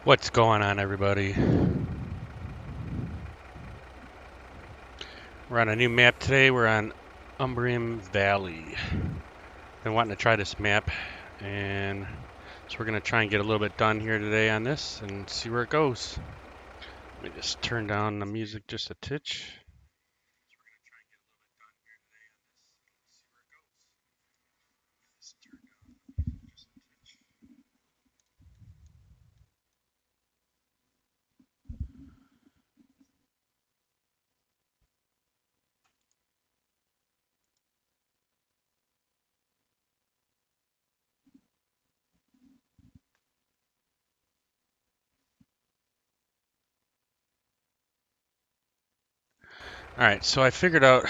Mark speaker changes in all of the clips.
Speaker 1: What's going on, everybody? We're on a new map today. We're on Umbreon Valley. Been wanting to try this map, and so we're going to try and get a little bit done here today on this and see where it goes. Let me just turn down the music just a titch. Alright, so I figured out,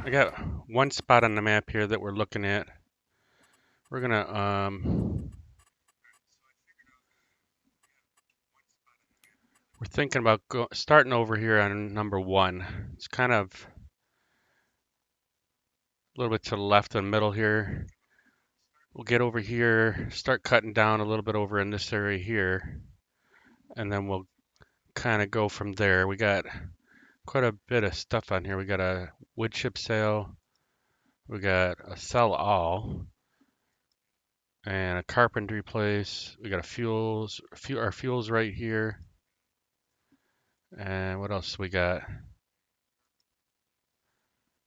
Speaker 1: I got one spot on the map here that we're looking at. We're going to, we're thinking about starting over here on number 1. It's kind of a little bit to the left and middle here. We'll get over here, start cutting down a little bit over in this area here, and then we'll kind of go from there. We got quite a bit of stuff on here. We got a wood chip sale, we got a sell all, and a carpentry place. We got our fuels right here. And what else we got?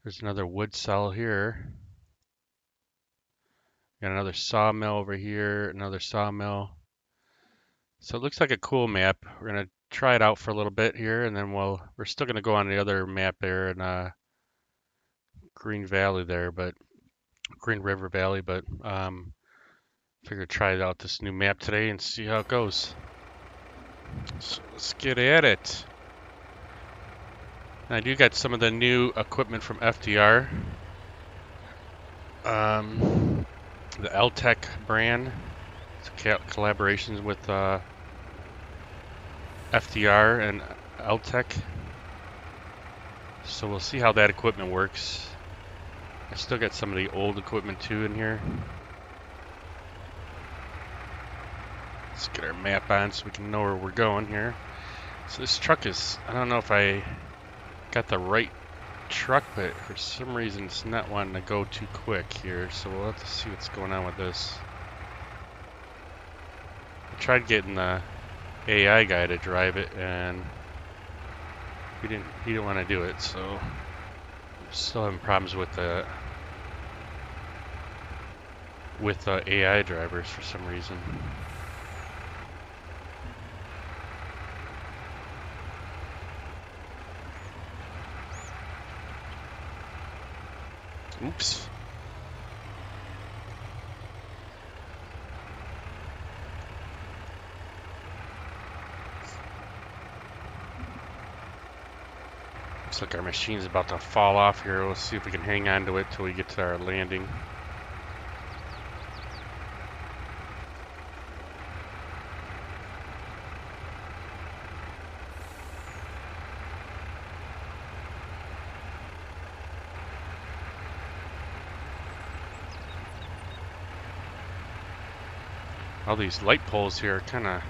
Speaker 1: There's another wood cell here. Got another sawmill over here, another sawmill. So it looks like a cool map. We're gonna try it out for a little bit here, and then we're still gonna go on the other map there in Green Valley there, but Green River Valley. But figured try out this new map today and see how it goes. So let's get at it. I do got some of the new equipment from FDR. The LTech brand. It's collaborations with FDR and LTech. So we'll see how that equipment works. I still got some of the old equipment too in here. Let's get our map on so we can know where we're going here. So this truck is, I don't know if I got the right truck, but for some reason it's not wanting to go too quick here. So we'll have to see what's going on with this. I tried getting the AI guy to drive it, and he didn't want to do it. So we're still having problems with the AI drivers for some reason. Oops. Looks like our machine's about to fall off here. Let's see if we can hang on to it till we get to our landing. All these light poles here are kind of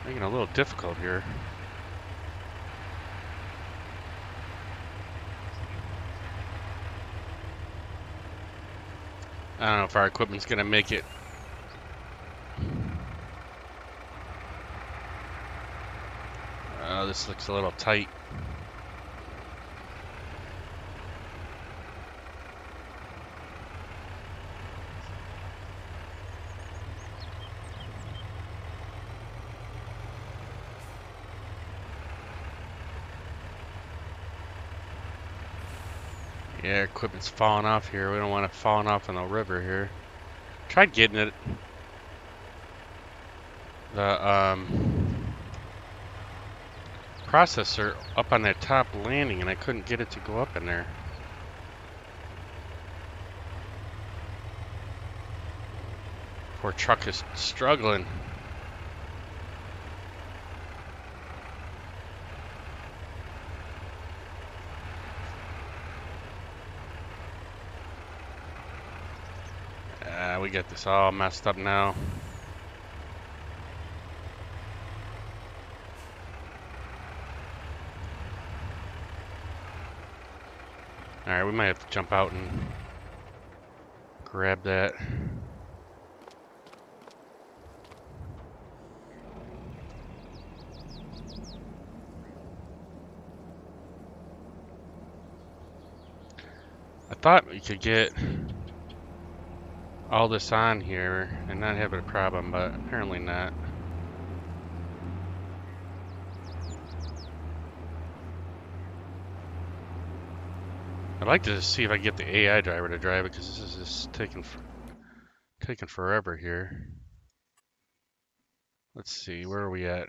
Speaker 1: making it a little difficult here. I don't know if our equipment's gonna make it. This looks a little tight. Yeah, equipment's falling off here. We don't want it falling off in the river here. Tried getting it. The processor up on that top landing, and I couldn't get it to go up in there. Poor truck is struggling. We got this all messed up now. Alright, we might have to jump out and grab that. I thought we could get all this on here and not have a problem, but apparently not. I'd like to see if I can get the AI driver to drive it, because this is just taking forever here. Let's see, where are we at?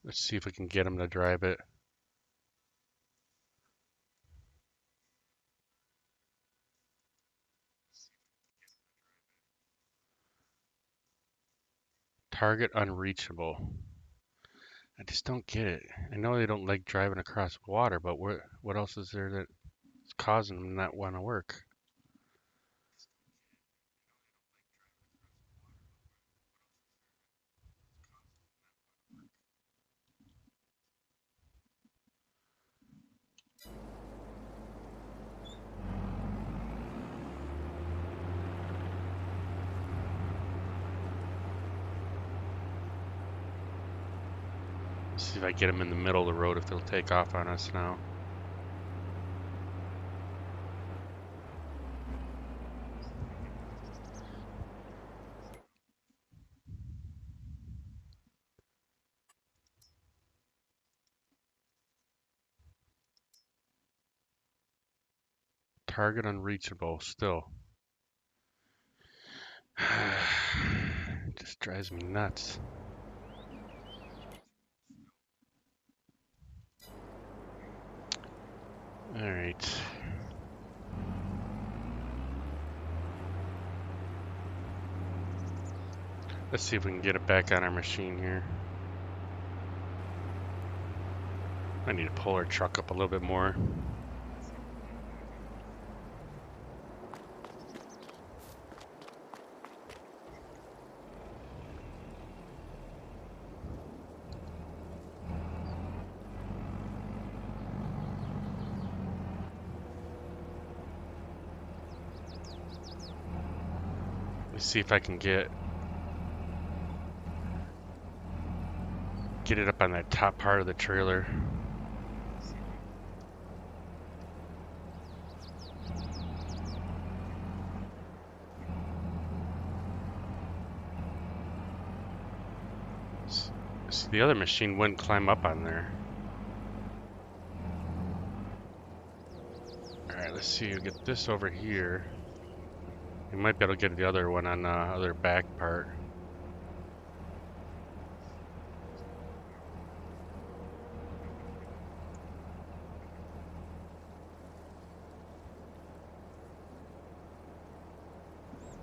Speaker 1: Let's see if we can get him to drive it. Target unreachable. I just don't get it. I know they don't like driving across water, but what else is there that's causing them not want to work? Let's see if I get them in the middle of the road, if they'll take off on us now. Target unreachable still. It just drives me nuts. All right. Let's see if we can get it back on our machine here. I need to pull our truck up a little bit more. Let's see if I can get it up on that top part of the trailer. See, the other machine wouldn't climb up on there. Alright, let's see, we'll get this over here. We might be able to get the other one on the other back part.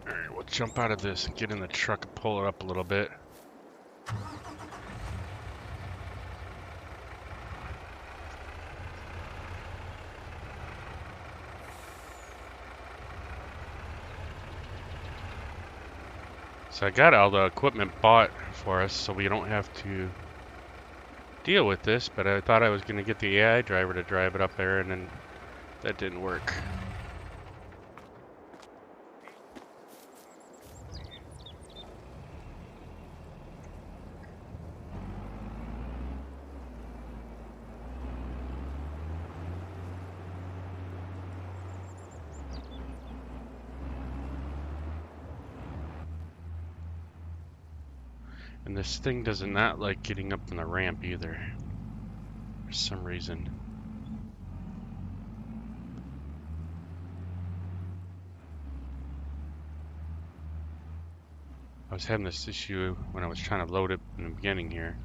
Speaker 1: Alright, we'll jump out of this and get in the truck and pull it up a little bit. So I got all the equipment bought for us, so we don't have to deal with this, but I thought I was going to get the AI driver to drive it up there, and then that didn't work. And this thing does not like getting up on the ramp either, for some reason. I was having this issue when I was trying to load it in the beginning here.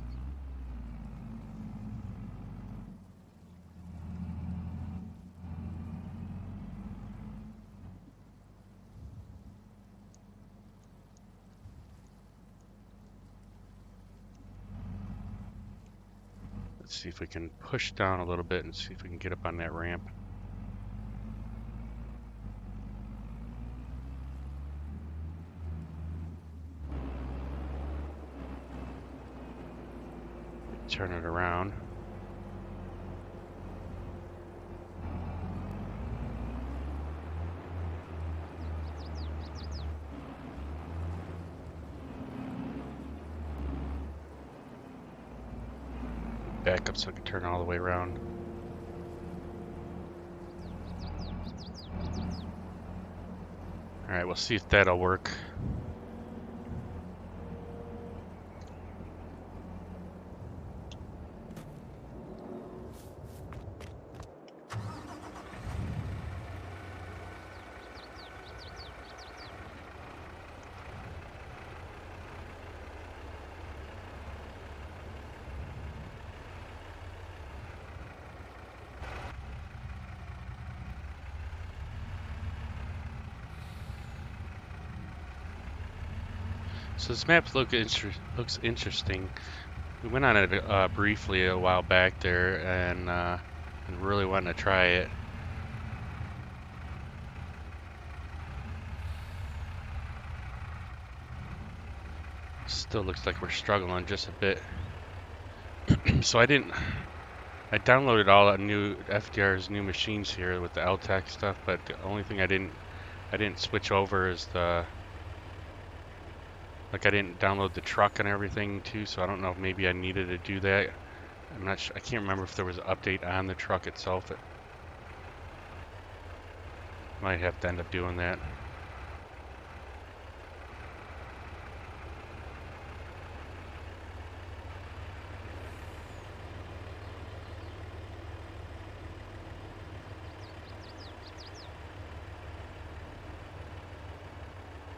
Speaker 1: Let's see if we can push down a little bit and see if we can get up on that ramp. turn it around. Back up so I can turn all the way around. Alright, we'll see if that'll work. So this map looks interesting. We went on it briefly a while back there, and really wanted to try it. Still looks like we're struggling just a bit. So I downloaded all the new FDR's new machines here with the LTAC stuff, but the only thing I didn't switch over is I didn't download the truck and everything too, so I don't know if maybe I needed to do that. I'm not sure. I can't remember if there was an update on the truck itself. It might have to end up doing that.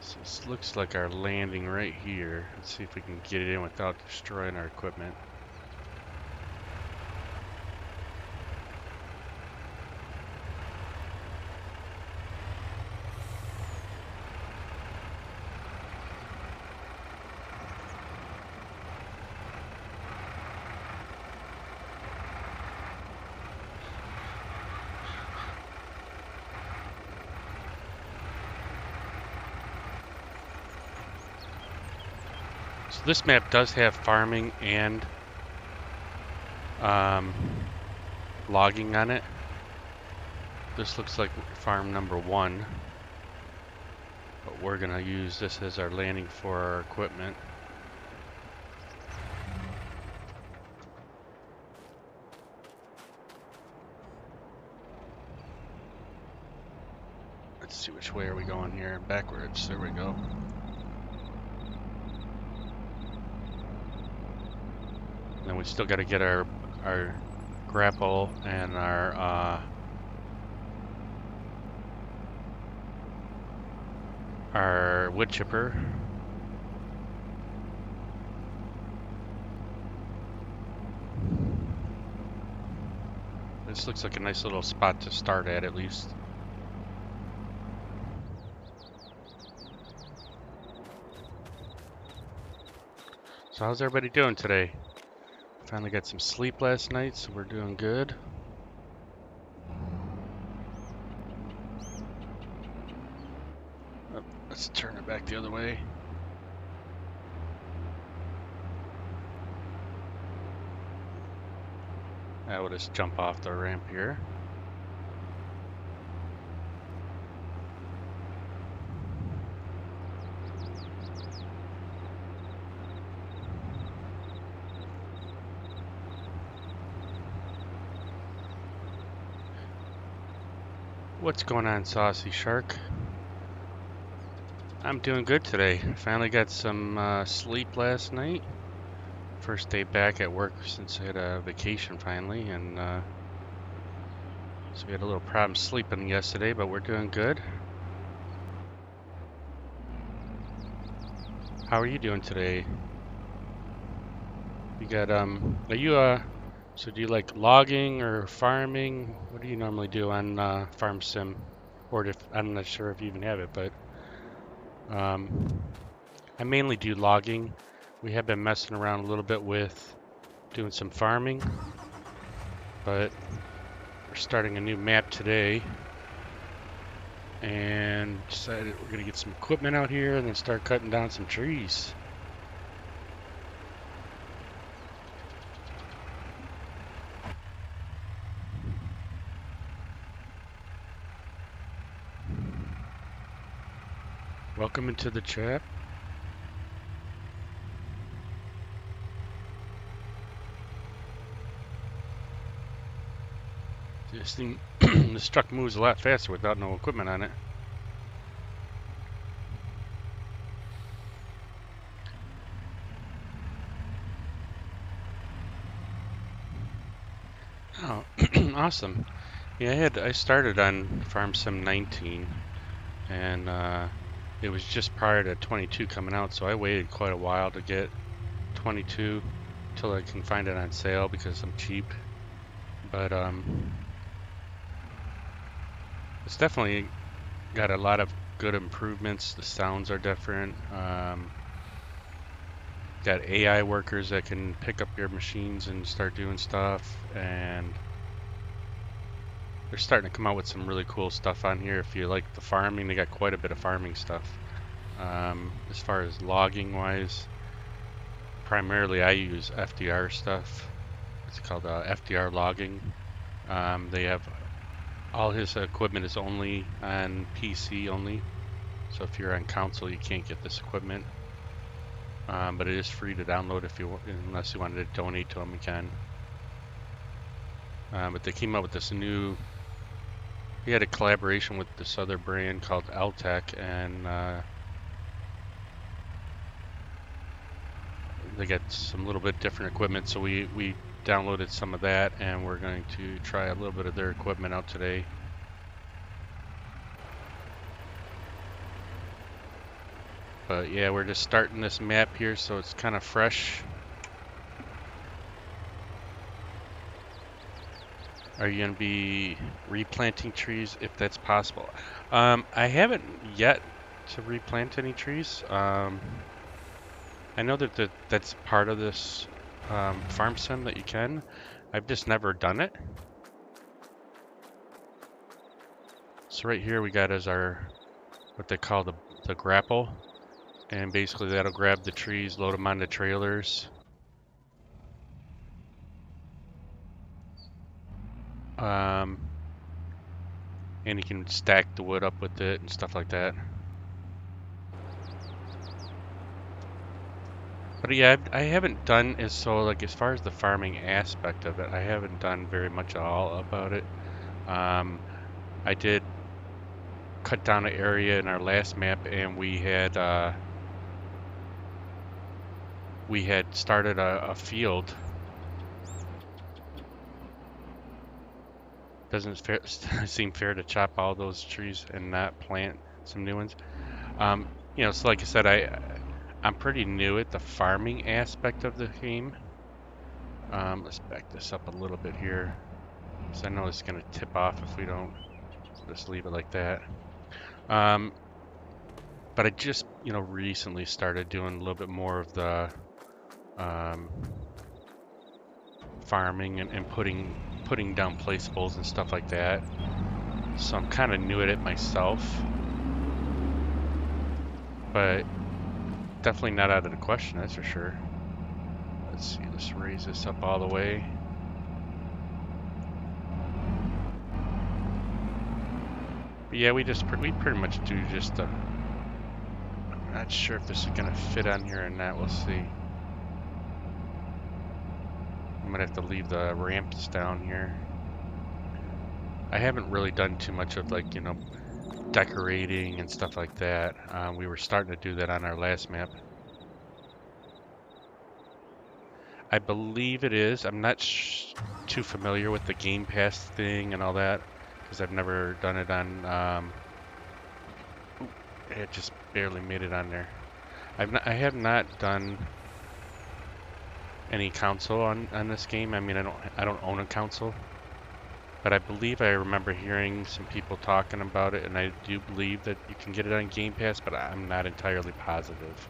Speaker 1: So this looks like our landing right here. Let's see if we can get it in without destroying our equipment. So this map does have farming and logging on it. This looks like farm number 1, but we're gonna use this as our landing for our equipment. Let's see, which way are we going here? Backwards. There we go. Then we still got to get our grapple and our wood chipper. This looks like a nice little spot to start at least. So how's everybody doing today? Finally got some sleep last night, so we're doing good. Oh, let's turn it back the other way. I will just jump off the ramp here. What's going on, Saucy Shark? I'm doing good today. Finally got some sleep last night. First day back at work since I had a vacation finally, and so we had a little problem sleeping yesterday, but we're doing good. How are you doing today? You got are you so do you like logging or farming? What do you normally do on Farm Sim? Or if I'm not sure if you even have it, but I mainly do logging. We have been messing around a little bit with doing some farming, but we're starting a new map today and decided we're gonna get some equipment out here and then start cutting down some trees. Welcome into the chat. This thing, this truck moves a lot faster without no equipment on it. Oh, awesome. Yeah, I started on Farm Sim 19, and it was just prior to 22 coming out, so I waited quite a while to get 22 till I can find it on sale because I'm cheap. But it's definitely got a lot of good improvements. The sounds are different. Got AI workers that can pick up your machines and start doing stuff, and they're starting to come out with some really cool stuff on here. If you like the farming, they got quite a bit of farming stuff. As far as logging wise, primarily I use FDR stuff. It's called FDR logging. They have all his equipment is only on PC only. So if you're on console, you can't get this equipment. But it is free to download if you, unless you wanted to donate to them, you can. But they came out with this new. He had a collaboration with this other brand called Altec, and they got some little bit different equipment. So we downloaded some of that, and we're going to try a little bit of their equipment out today. But yeah, we're just starting this map here, so it's kind of fresh. Are you going to be replanting trees if that's possible? I haven't yet to replant any trees. I know that that's part of this farm sim that you can. I've just never done it. So right here we got as our, what they call the grapple. And basically that'll grab the trees, load them onto trailers. And you can stack the wood up with it and stuff like that. But yeah, I haven't done as so like as far as the farming aspect of it, I haven't done very much at all about it. I did cut down an area in our last map, and we had started a field. Doesn't seem fair to chop all those trees and not plant some new ones. You know, so like I said, I'm pretty new at the farming aspect of the game. Let's back this up a little bit here, because I know it's going to tip off if we don't just leave it like that. But I just, you know, recently started doing a little bit more of the farming and putting down placeables and stuff like that. So I'm kind of new at it myself, but definitely not out of the question, that's for sure. Let's see, let's raise this up all the way. But yeah, we pretty much do just I'm not sure if this is gonna fit on here or not. We'll see. I might have to leave the ramps down here. I haven't really done too much of, like, you know, decorating and stuff like that. We were starting to do that on our last map. I believe it is. I'm not too familiar with the Game Pass thing and all that, because I've never done it on. It just barely made it on there. I have not done any console on this game. I mean, I don't own a console, but I believe I remember hearing some people talking about it, and I do believe that you can get it on Game Pass, but I'm not entirely positive.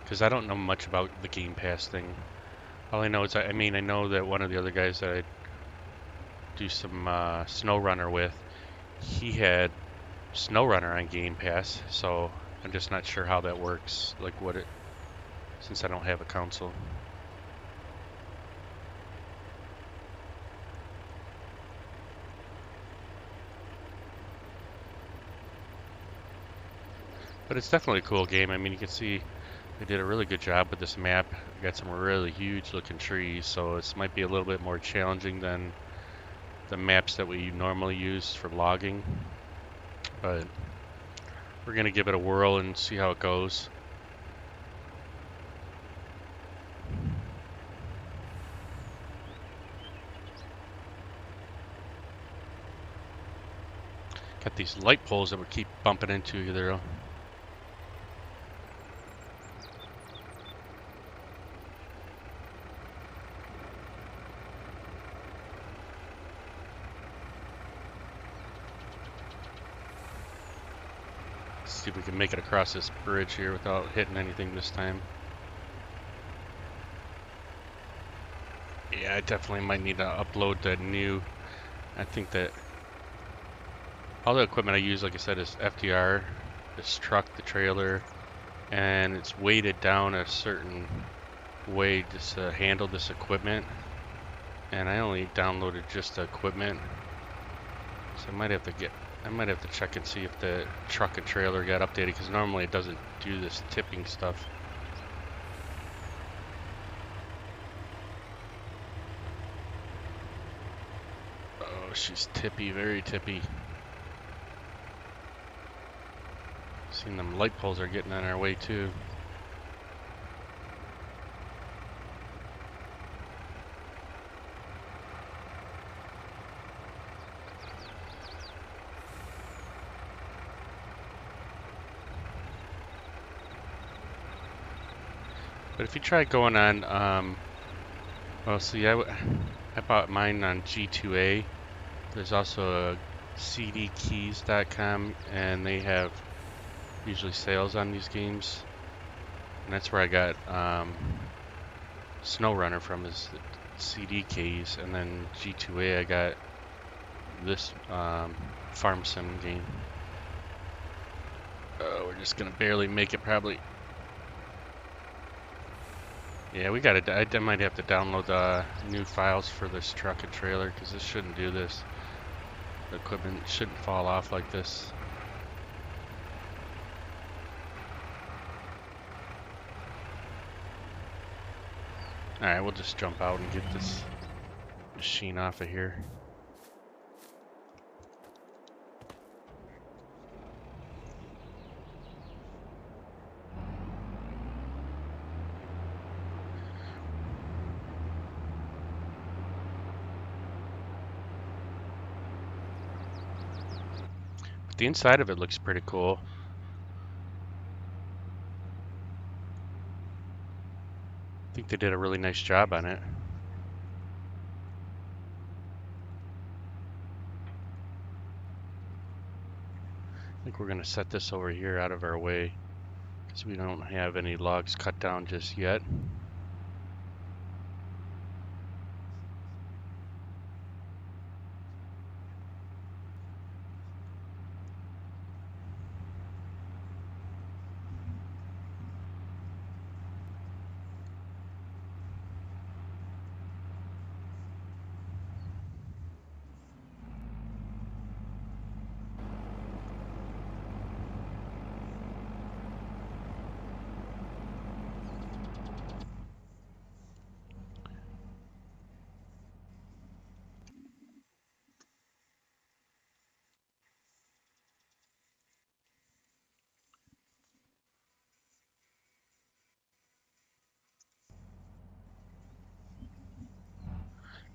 Speaker 1: Because I don't know much about the Game Pass thing. All I know is, I mean, I know that one of the other guys that I do some SnowRunner with, he had SnowRunner on Game Pass, so I'm just not sure how that works, like since I don't have a console. But it's definitely a cool game. I mean, you can see they did a really good job with this map. We got some really huge looking trees, so this might be a little bit more challenging than the maps that we normally use for logging. But we're gonna give it a whirl and see how it goes. Got these light poles that we keep bumping into there. See if we can make it across this bridge here without hitting anything this time. Yeah, I definitely might need to upload the new. I think that all the equipment I use, like I said, is FDR, this truck, the trailer, and it's weighted down a certain way just to handle this equipment. And I only downloaded just the equipment, so I might have to check and see if the truck and trailer got updated, because normally it doesn't do this tipping stuff. Oh, she's tippy, very tippy. Seen them light poles are getting in our way too. But if you try going on, well, see, I bought mine on G2A. There's also a cdkeys.com, and they have usually sales on these games. And that's where I got SnowRunner from, is CD keys, and then G2A I got this farm sim game. We're just gonna barely make it probably. Yeah, we gotta. I might have to download the new files for this truck and trailer, because this shouldn't do this. The equipment shouldn't fall off like this. Alright, we'll just jump out and get this machine off of here. But the inside of it looks pretty cool. I think they did a really nice job on it. I think we're going to set this over here out of our way, because we don't have any logs cut down just yet.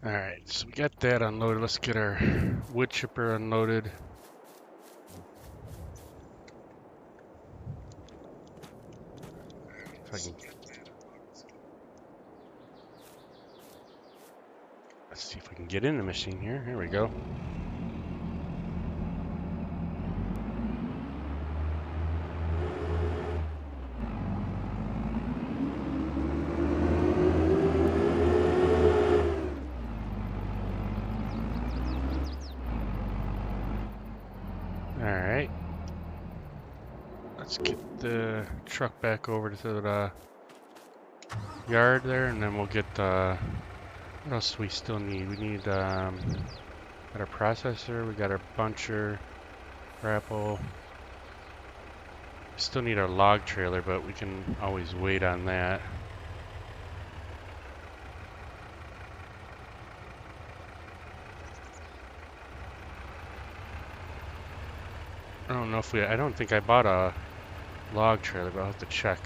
Speaker 1: Alright, so we got that unloaded. Let's get our wood chipper unloaded. If I can... Let's see if we can get in the machine here. Here we go. Alright. Let's get the truck back over to the yard there, and then we'll get what else do we still need? We need got our processor, we got our buncher, grapple. Still need our log trailer, but we can always wait on that. I don't know if I don't think I bought a log trailer, but I'll have to check.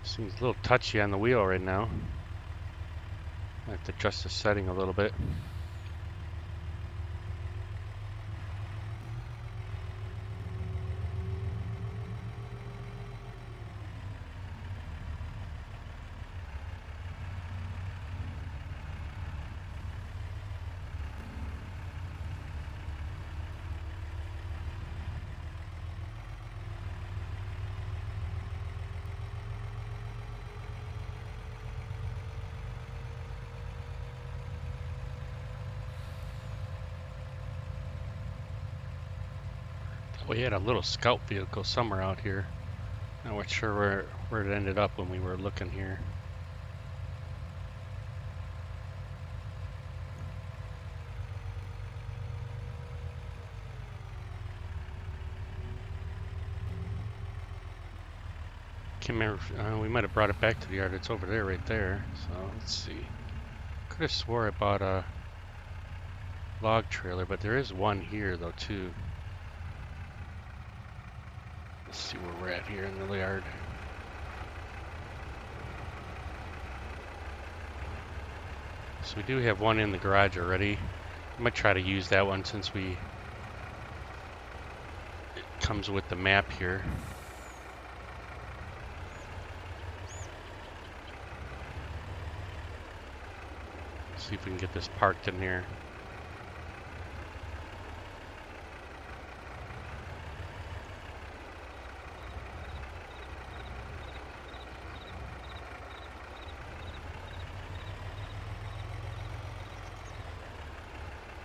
Speaker 1: Seems a little touchy on the wheel right now. I have to adjust the setting a little bit. We had a little scout vehicle somewhere out here. Not quite sure where it ended up when we were looking here. Can't remember. We might have brought it back to the yard. It's over there, right there. So let's see. Could have swore I bought a log trailer, but there is one here though too. Let's see where we're at here in the yard. So we do have one in the garage already. I might try to use that one since it comes with the map here. See if we can get this parked in here.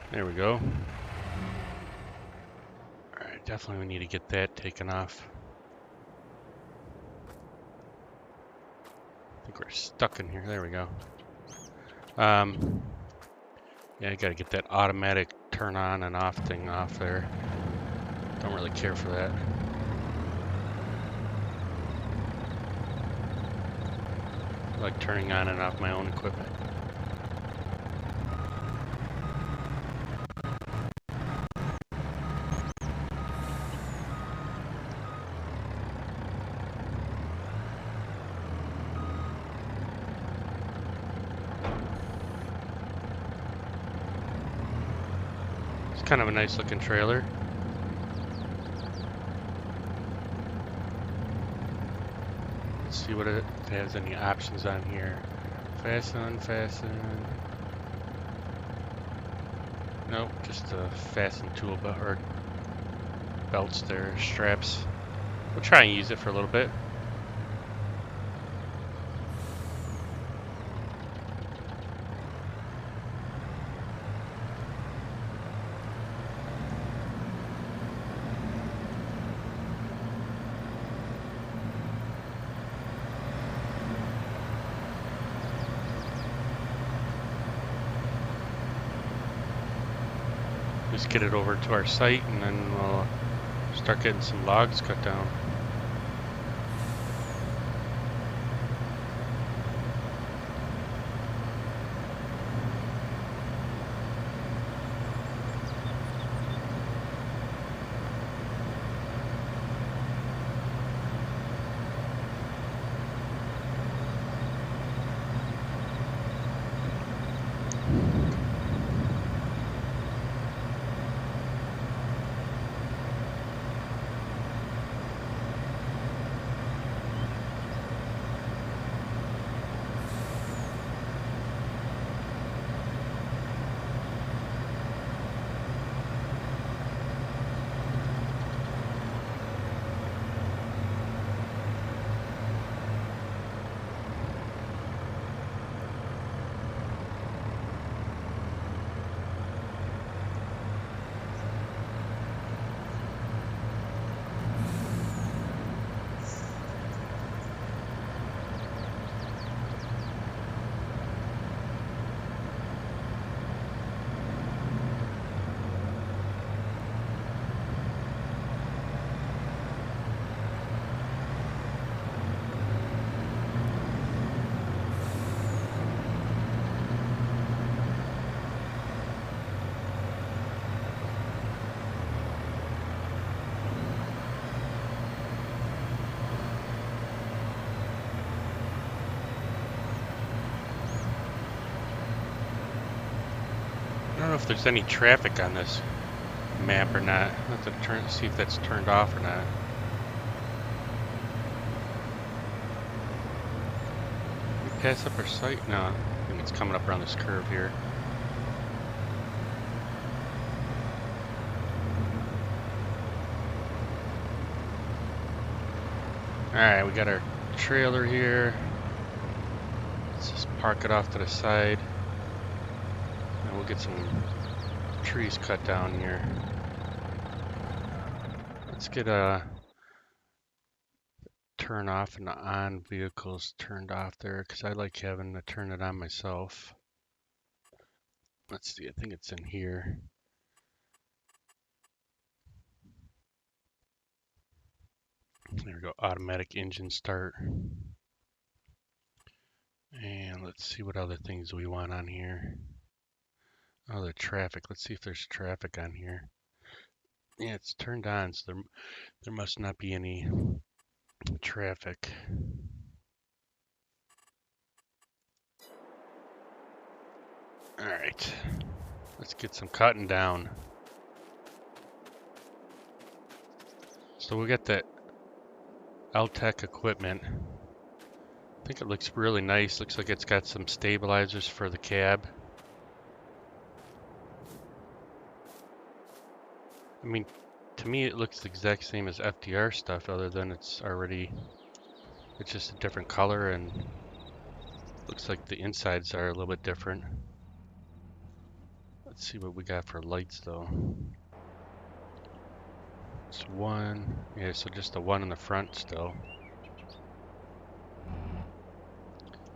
Speaker 1: There we go. Alright, definitely we need to get that taken off. I think we're stuck in here. There we go. Yeah, I gotta get that automatic turn on and off thing off there. Don't really care for that. I like turning on and off my own equipment. Kind of a nice looking trailer. Let's see what it has any options on here. Fasten, unfasten. Nope, just a fasten tool belt or belts there, straps. We'll try and use it for a little bit. Just get it over to our site and then we'll start getting some logs cut down. I don't know if there's any traffic on this map or not. I'll have to see if that's turned off or not. We pass up our site? No, I think it's coming up around this curve here. Alright, we got our trailer here. Let's just park it off to the side. And we'll get some trees cut down here. Let's get a turn off and on vehicles turned off there, because I like having to turn it on myself. Let's see, I think it's in here. There we go, automatic engine start. And let's see what other things we want on here. Oh, the traffic. Let's see if there's traffic on here. Yeah, it's turned on, so there must not be any traffic. Alright, let's get some cutting down. So we got that L-Tech equipment. I think it looks really nice. Looks like it's got some stabilizers for the cab. I mean, to me it looks the exact same as FDR stuff, other than it's just a different color, and looks like the insides are a little bit different. Let's see what we got for lights though. It's one, yeah, so just the one in the front still.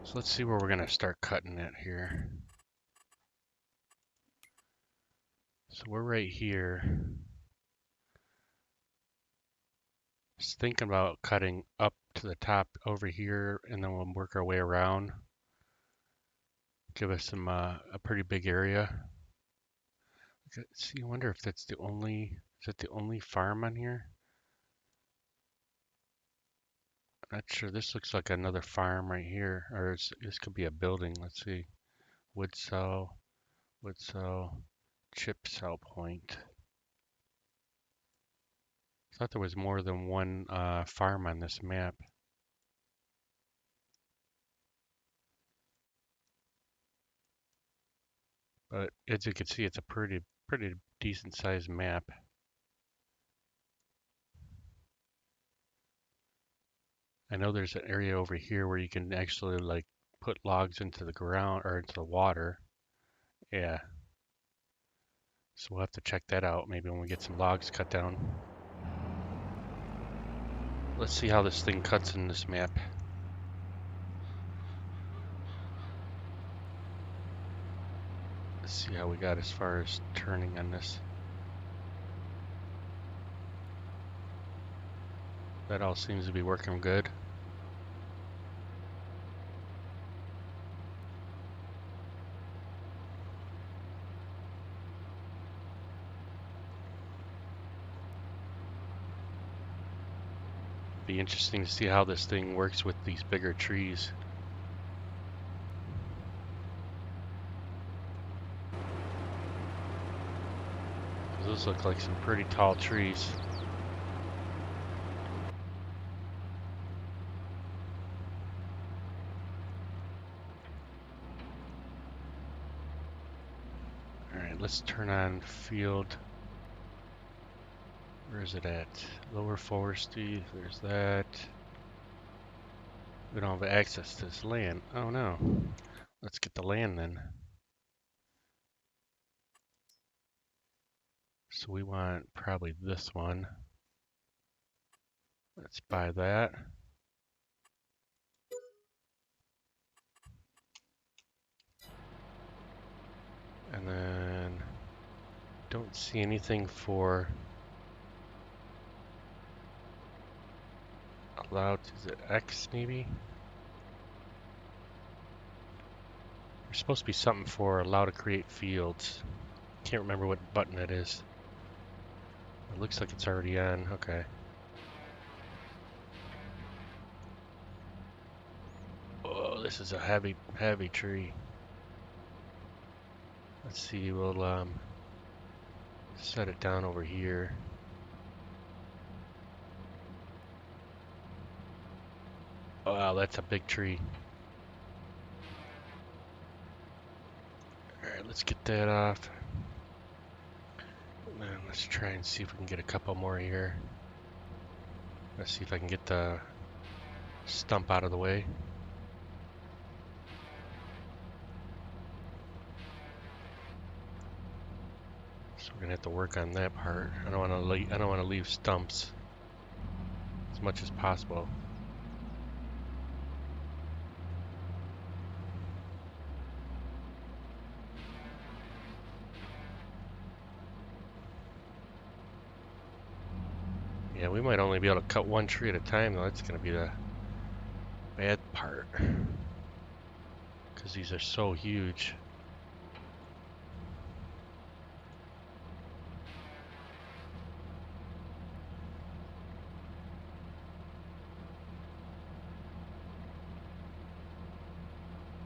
Speaker 1: So let's see where we're gonna start cutting it here. So we're right here. Just thinking about cutting up to the top over here, and then we'll work our way around. Give us some a pretty big area. See, I wonder if that's the only, is that the only farm on here? I'm not sure. This looks like another farm right here, or this could be a building. Let's see. Wood cell, chip cell point. I thought there was more than one farm on this map. But as you can see, it's a pretty decent sized map. I know there's an area over here where you can actually like put logs into the ground or into the water. Yeah. So we'll have to check that out maybe when we get some logs cut down. Let's see how this thing cuts in this map. Let's see how we got as far as turning on this. That all seems to be working good. Be interesting to see how this thing works with these bigger trees. Those look like some pretty tall trees. Alright, let's turn on field. Where is it at? Lower forestry, there's that. We don't have access to this land. Oh no. Let's get the land then. So we want probably this one. Let's buy that. And then don't see anything for allowed, is it X maybe? There's supposed to be something for allow to create fields. Can't remember what button it is. It looks like it's already on, okay. Oh, this is a heavy tree. Let's see, we'll set it down over here. Oh, wow, that's a big tree. Alright, let's get that off. And then let's try and see if we can get a couple more here. Let's see if I can get the stump out of the way. So we're gonna have to work on that part. I don't want to leave stumps as much as possible. Yeah, we might only be able to cut one tree at a time though. That's gonna be the bad part, because these are so huge.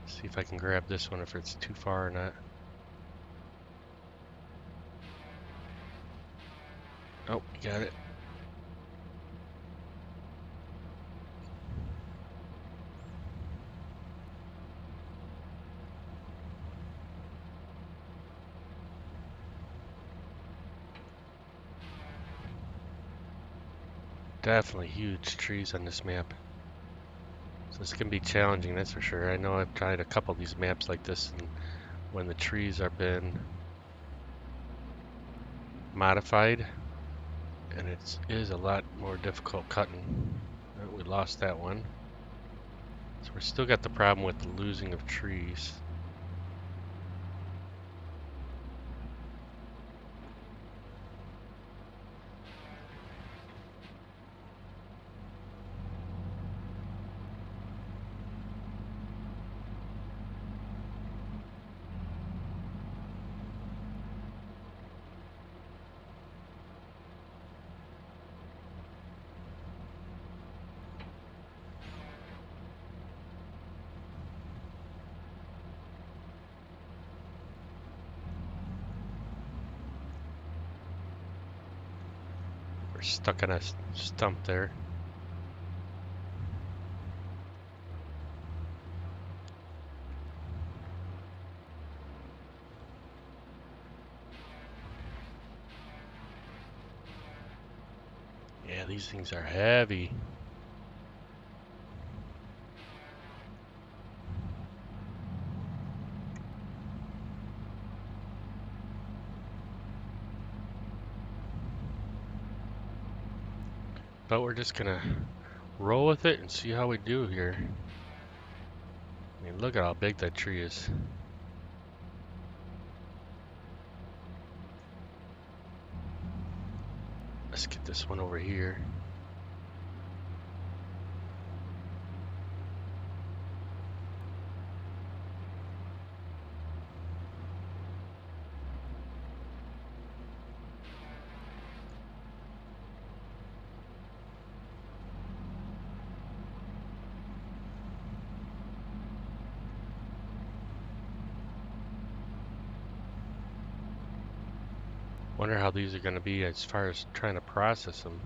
Speaker 1: See if I can grab this one, if it's too far or not. Oh, you got it. Definitely huge trees on this map. So it's gonna be challenging, that's for sure. I know I've tried a couple of these maps like this, and when the trees have been modified, and it is a lot more difficult cutting. Oh, we lost that one. So we're still got the problem with the losing of trees. We're stuck on a stump there. Yeah, these things are heavy. But we're just gonna roll with it and see how we do here. I mean, look at how big that tree is. Let's get this one over here. Wonder how these are gonna be as far as trying to process them.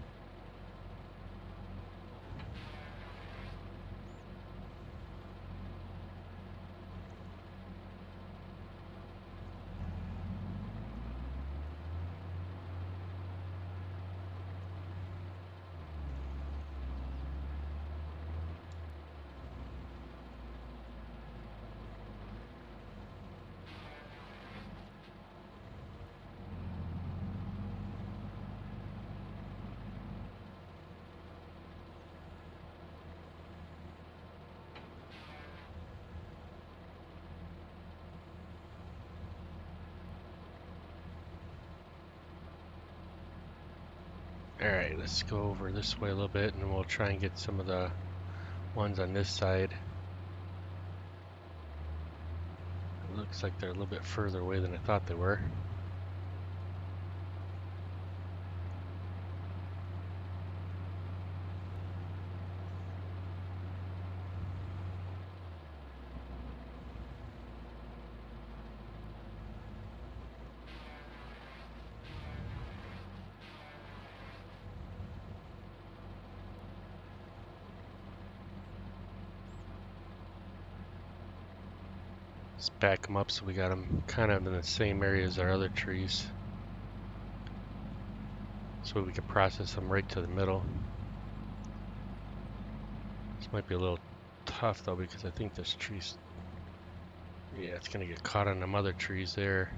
Speaker 1: Alright, let's go over this way a little bit and we'll try and get some of the ones on this side. It looks like they're a little bit further away than I thought they were. Let's back them up so we got them kind of in the same area as our other trees. So we can process them right to the middle. This might be a little tough though because I think this tree's, yeah, it's gonna get caught on them other trees there.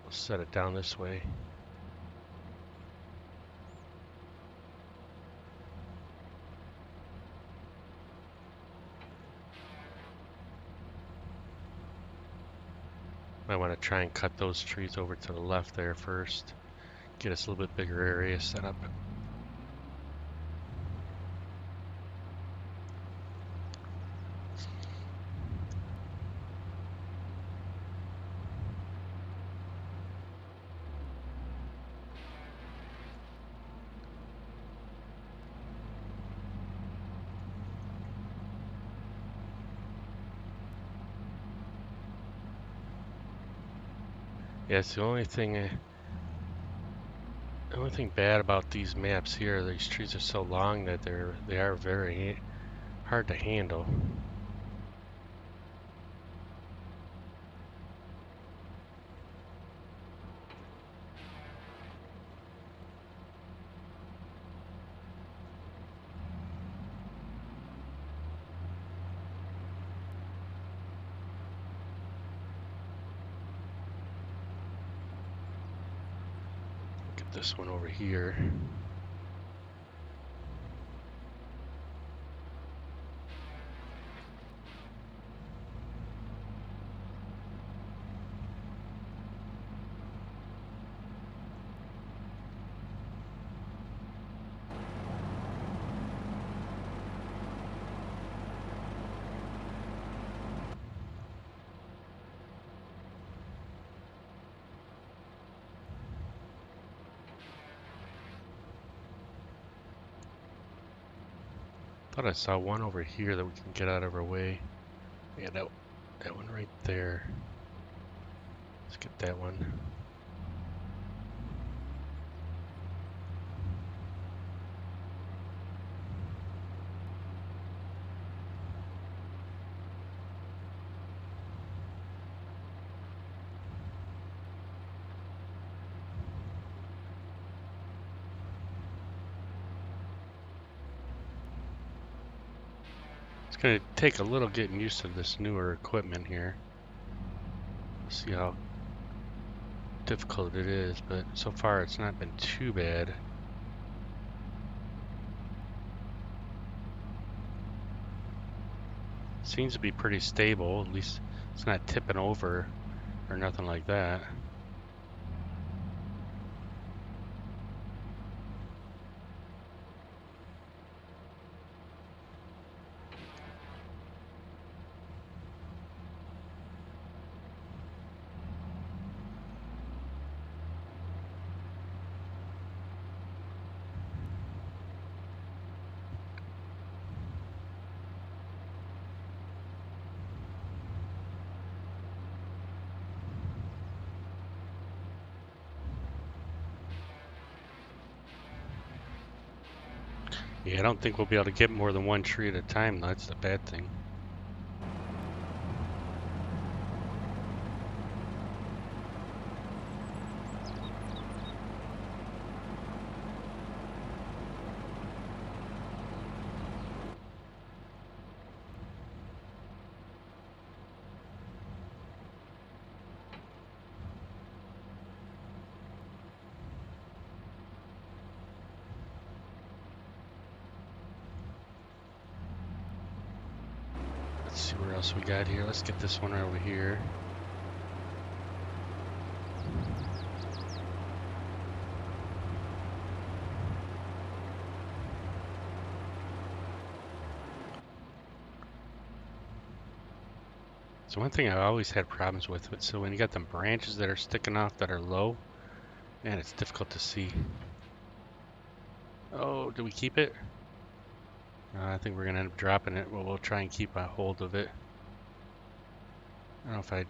Speaker 1: We'll set it down this way. Might want to try and cut those trees over to the left there first. Get us a little bit bigger area set up. Yeah, it's the only thing bad about these maps here. These trees are so long that they are very hard to handle. Get this one over here. Thought I saw one over here that we can get out of our way. Yeah, that one right there. Let's get that one. It's going to take a little getting used to this newer equipment here. See how difficult it is, but so far it's not been too bad. Seems to be pretty stable, at least it's not tipping over or nothing like that. Yeah, I don't think we'll be able to get more than one tree at a time. That's the bad thing. Let's see where else we got here. Let's get this one right over here. So one thing I've always had problems with, so when you got them branches that are sticking off that are low, man, it's difficult to see. Oh, do we keep it? I think we're gonna end up dropping it. Well, we'll try and keep a hold of it. I don't know if I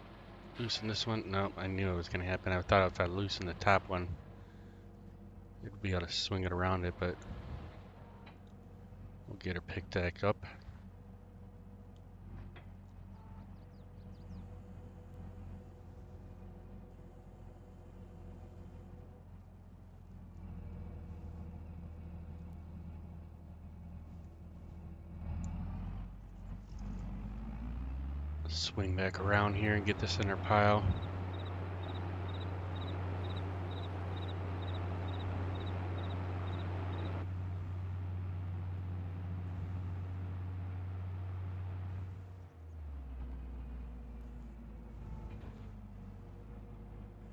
Speaker 1: loosen this one. No, I knew it was gonna happen. I thought if I loosen the top one, it'd be able to swing it around it, but we'll get her picked back up. Swing back around here and get this in our pile.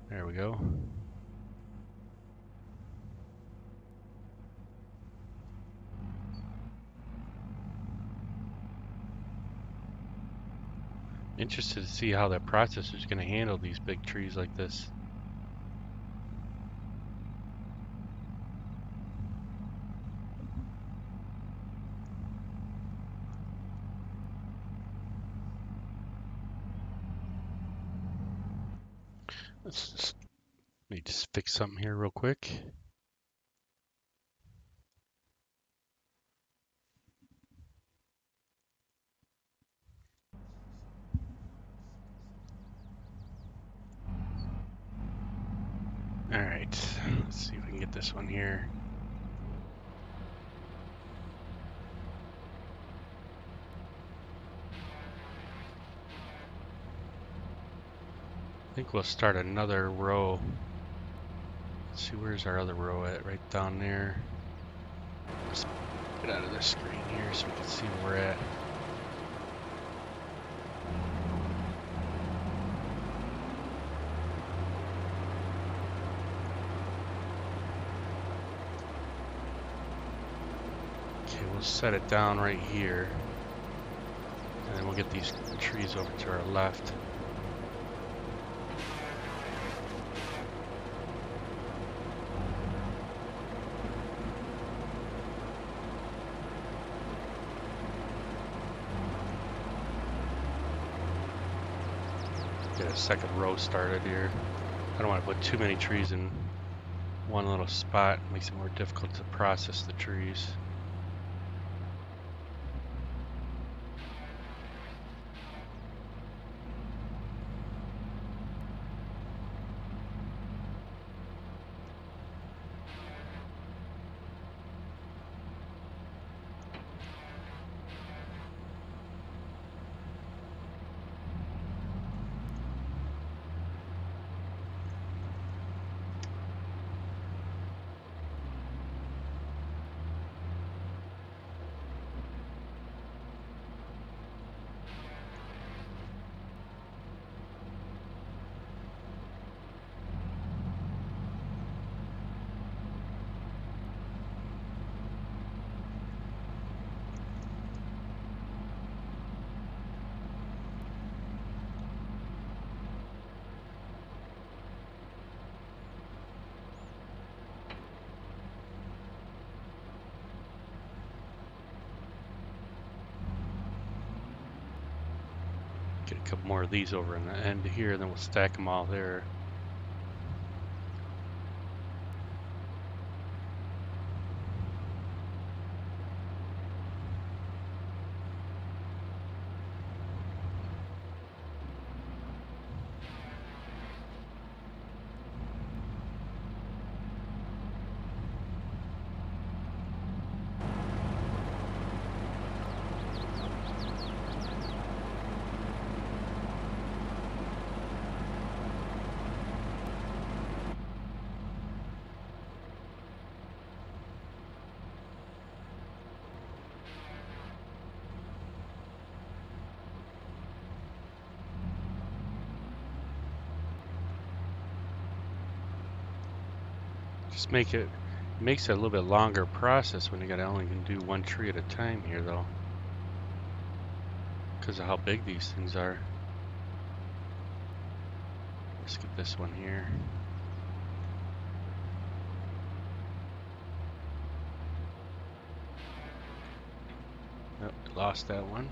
Speaker 1: There we go. Interested to see how that processor is going to handle these big trees like this. Let me just fix something here real quick. Alright, let's see if we can get this one here. I think we'll start another row. Let's see, where's our other row at? Right down there. Let's get out of this screen here so we can see where we're at. Okay, we'll set it down right here. And then we'll get these trees over to our left. Get a second row started here. I don't want to put too many trees in one little spot. It makes it more difficult to process the trees. Get a couple more of these over in the end here, and then we'll stack them all there. Just makes it a little bit longer process when you gotta only can do one tree at a time here though, because of how big these things are. Let's get this one here. Nope, lost that one.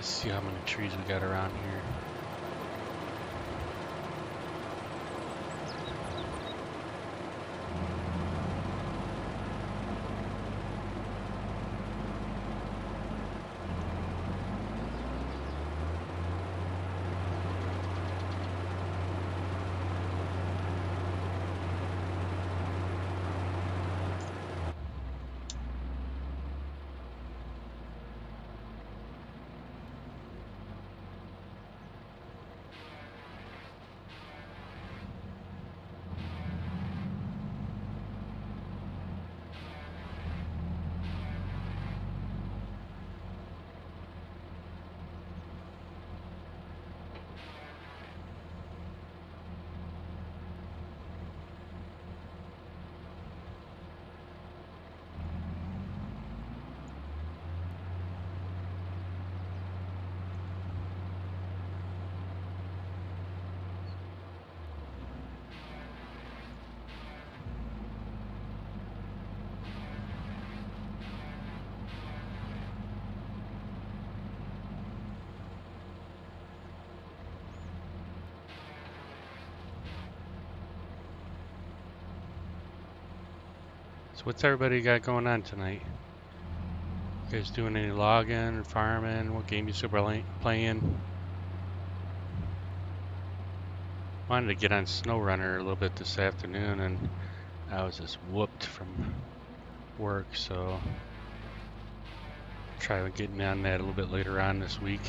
Speaker 1: Let's see how many trees we got around here. So what's everybody got going on tonight? You guys doing any logging, farming? What game you super playing? Wanted to get on SnowRunner a little bit this afternoon, and I was just whooped from work, so try getting on that a little bit later on this week.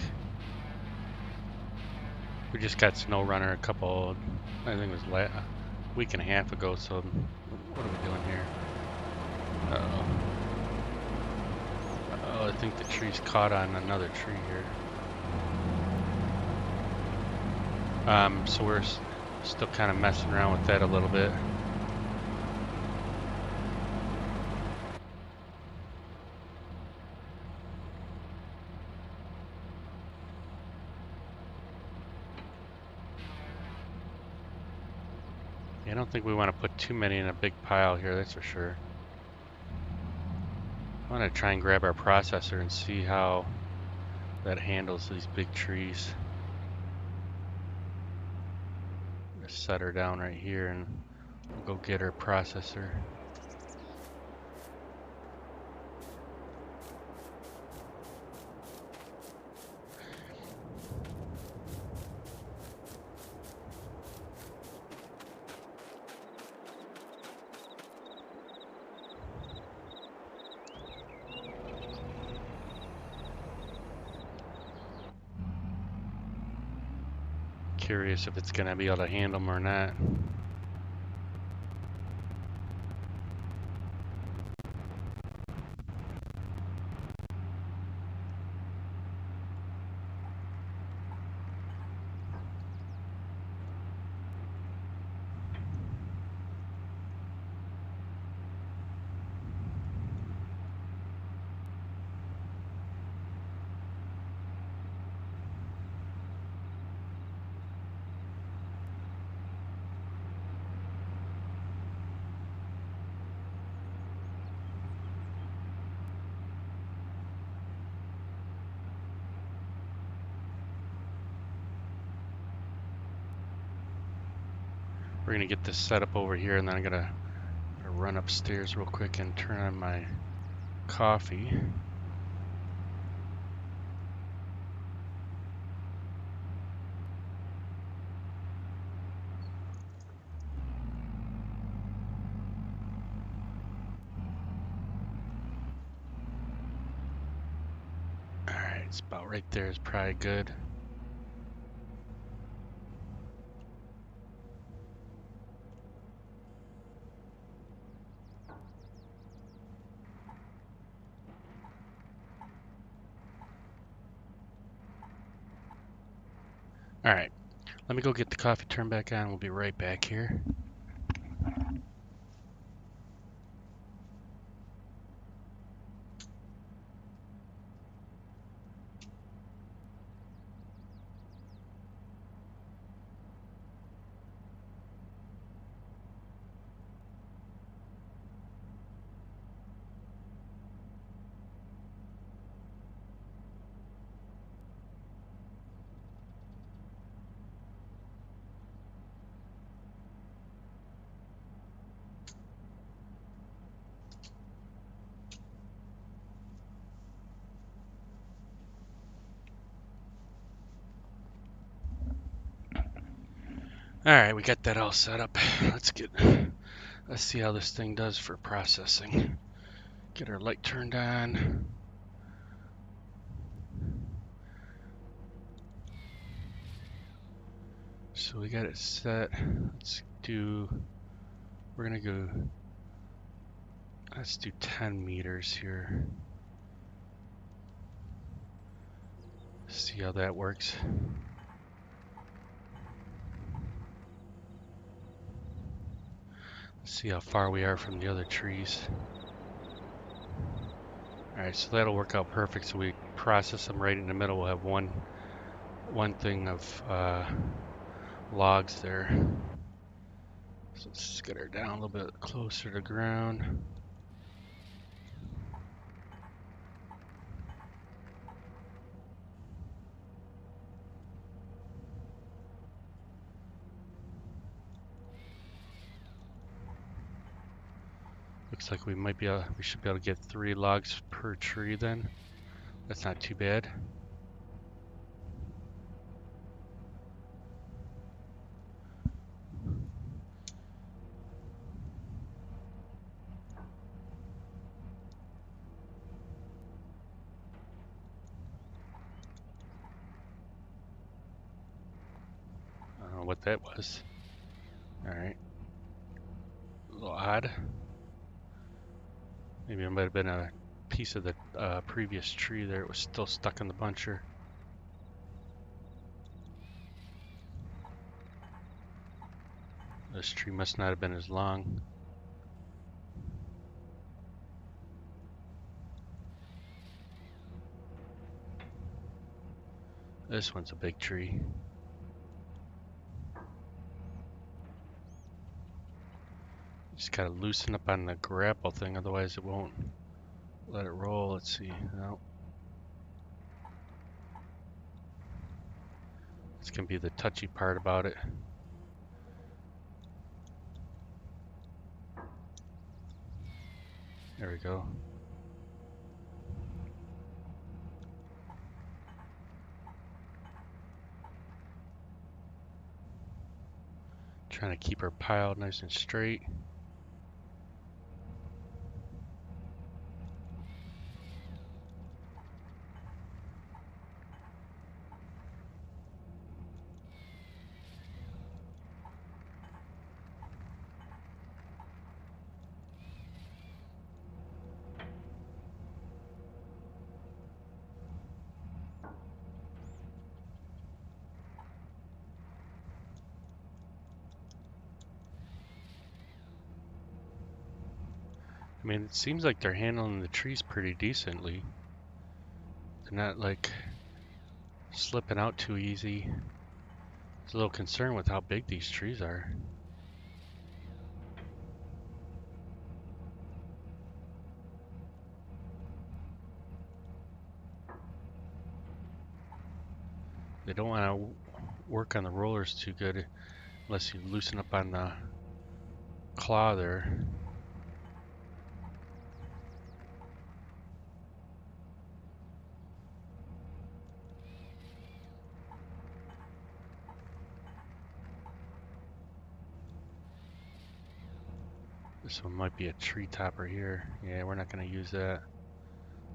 Speaker 1: We just got SnowRunner I think it was a week and a half ago, so what are we doing here? Uh-oh. Oh, I think the tree's caught on another tree here. So we're still kind of messing around with that a little bit. Yeah, I don't think we want to put too many in a big pile here, that's for sure. I want to try and grab our processor and see how that handles these big trees. Just set her down right here and we'll go get her processor. Curious if it's going to be able to handle them or not. We're gonna get this set up over here, and then I'm gonna run upstairs real quick and turn on my coffee. Alright, it's about right there is probably good. Alright, let me go get the coffee turned back on. We'll be right back here. Alright, we got that all set up. Let's see how this thing does for processing. Get our light turned on. So we got it set. We're gonna go, let's do 10 meters here. See how that works. Let's see how far we are from the other trees. Alright, so that'll work out perfect. So we process them right in the middle. We'll have one thing of logs there. So let's get her down a little bit closer to ground. Looks like we should be able to get 3 logs per tree then. That's not too bad. I don't know what that was. Alright. A little odd. Maybe it might have been a piece of the previous tree there. It was still stuck in the buncher. This tree must not have been as long. This one's a big tree. Just gotta loosen up on the grapple thing, otherwise it won't let it roll. Let's see. No. It's gonna be the touchy part about it. There we go. Trying to keep her pile nice and straight. I mean, it seems like they're handling the trees pretty decently. They're not like slipping out too easy. I was a little concerned with how big these trees are. They don't want to work on the rollers too good unless you loosen up on the claw there. This one might be a tree topper here. Yeah, we're not going to use that.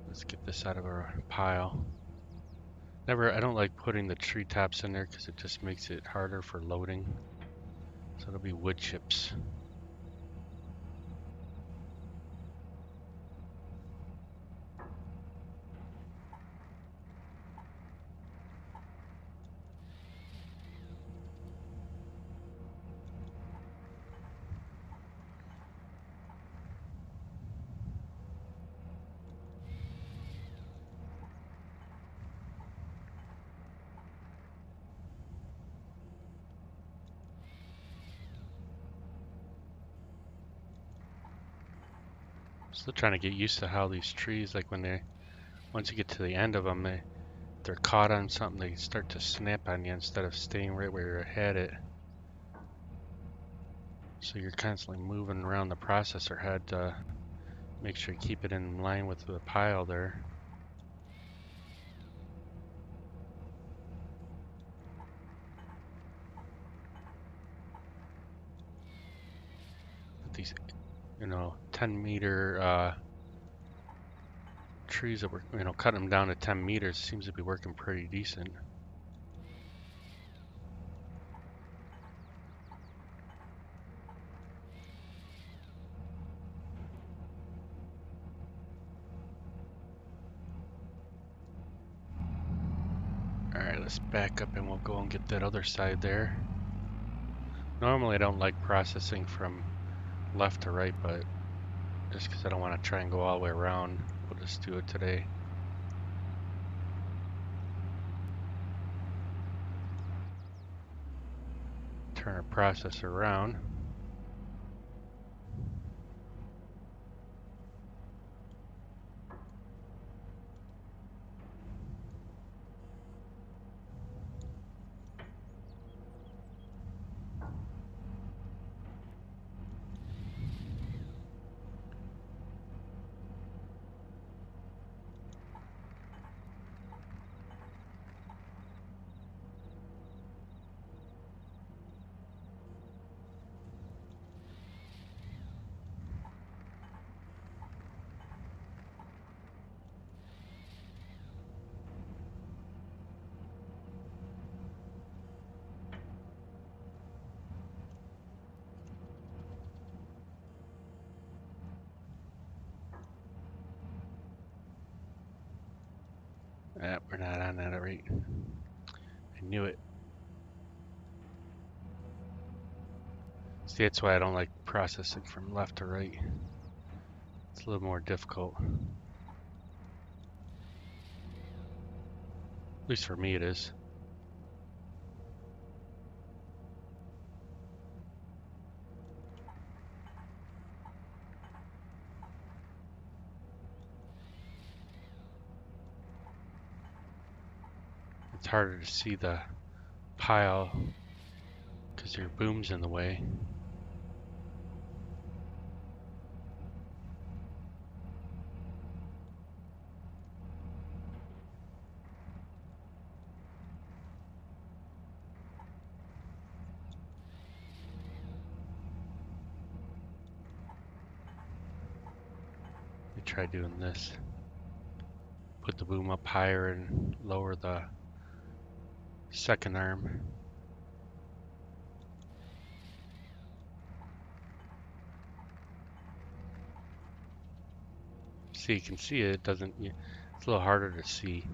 Speaker 1: Let's get this out of our pile. I don't like putting the tree tops in there because it just makes it harder for loading. So it'll be wood chips. Still trying to get used to how these trees, like once you get to the end of them, they're caught on something, they start to snap on you instead of staying right where you had it. So you're constantly moving around the processor head to make sure you keep it in line with the pile there. 10-meter trees that we're, cutting them down to 10 meters seems to be working pretty decent. Alright, let's back up and we'll go and get that other side there. Normally I don't like processing from left to right, but just because I don't want to try and go all the way around, we'll just do it today. Turn our processor around. We're not on that rate. I knew it. See, that's why I don't like processing from left to right. It's a little more difficult. At least for me it is. It's harder to see the pile because your boom's in the way. Try doing this. Put the boom up higher and lower the second arm. See, you can see it. It doesn't. It's a little harder to see.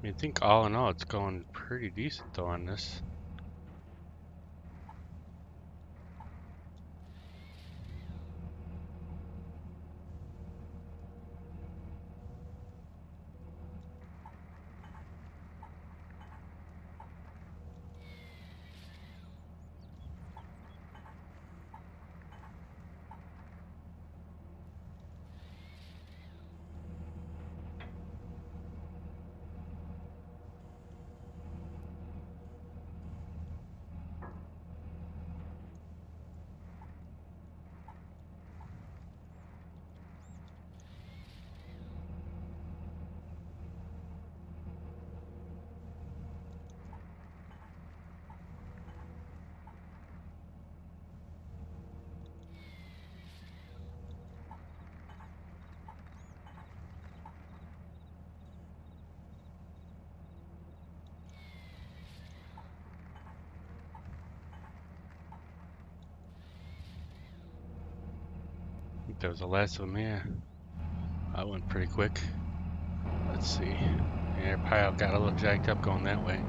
Speaker 1: I think all in all, it's going pretty decent though on this. I think that was the last one, yeah. That went pretty quick. Let's see. Yeah, our pile got a little jacked up going that way.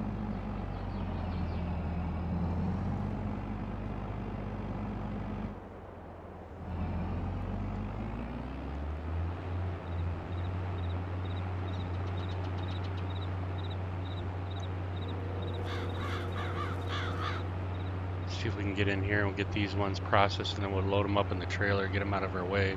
Speaker 1: See if we can get in here and we'll get these ones processed, and then we'll load them up in the trailer, get them out of our way.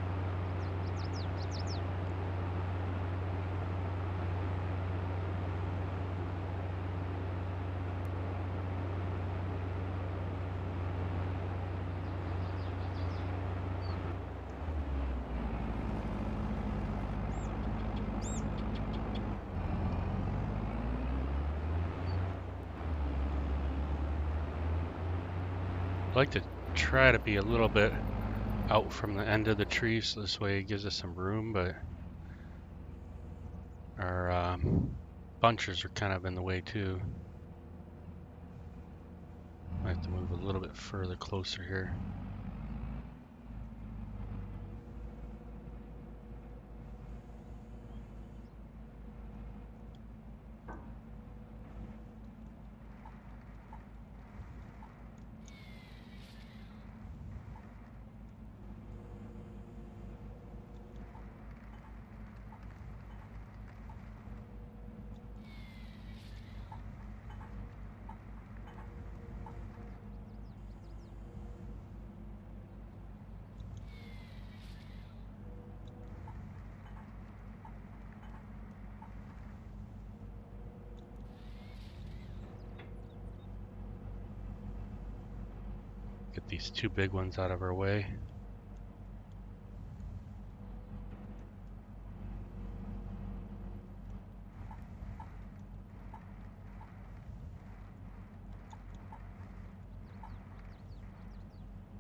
Speaker 1: I'd like to try to be a little bit out from the end of the tree so this way it gives us some room, but our bunchers are kind of in the way too. I have to move a little bit further closer here. Get these two big ones out of our way.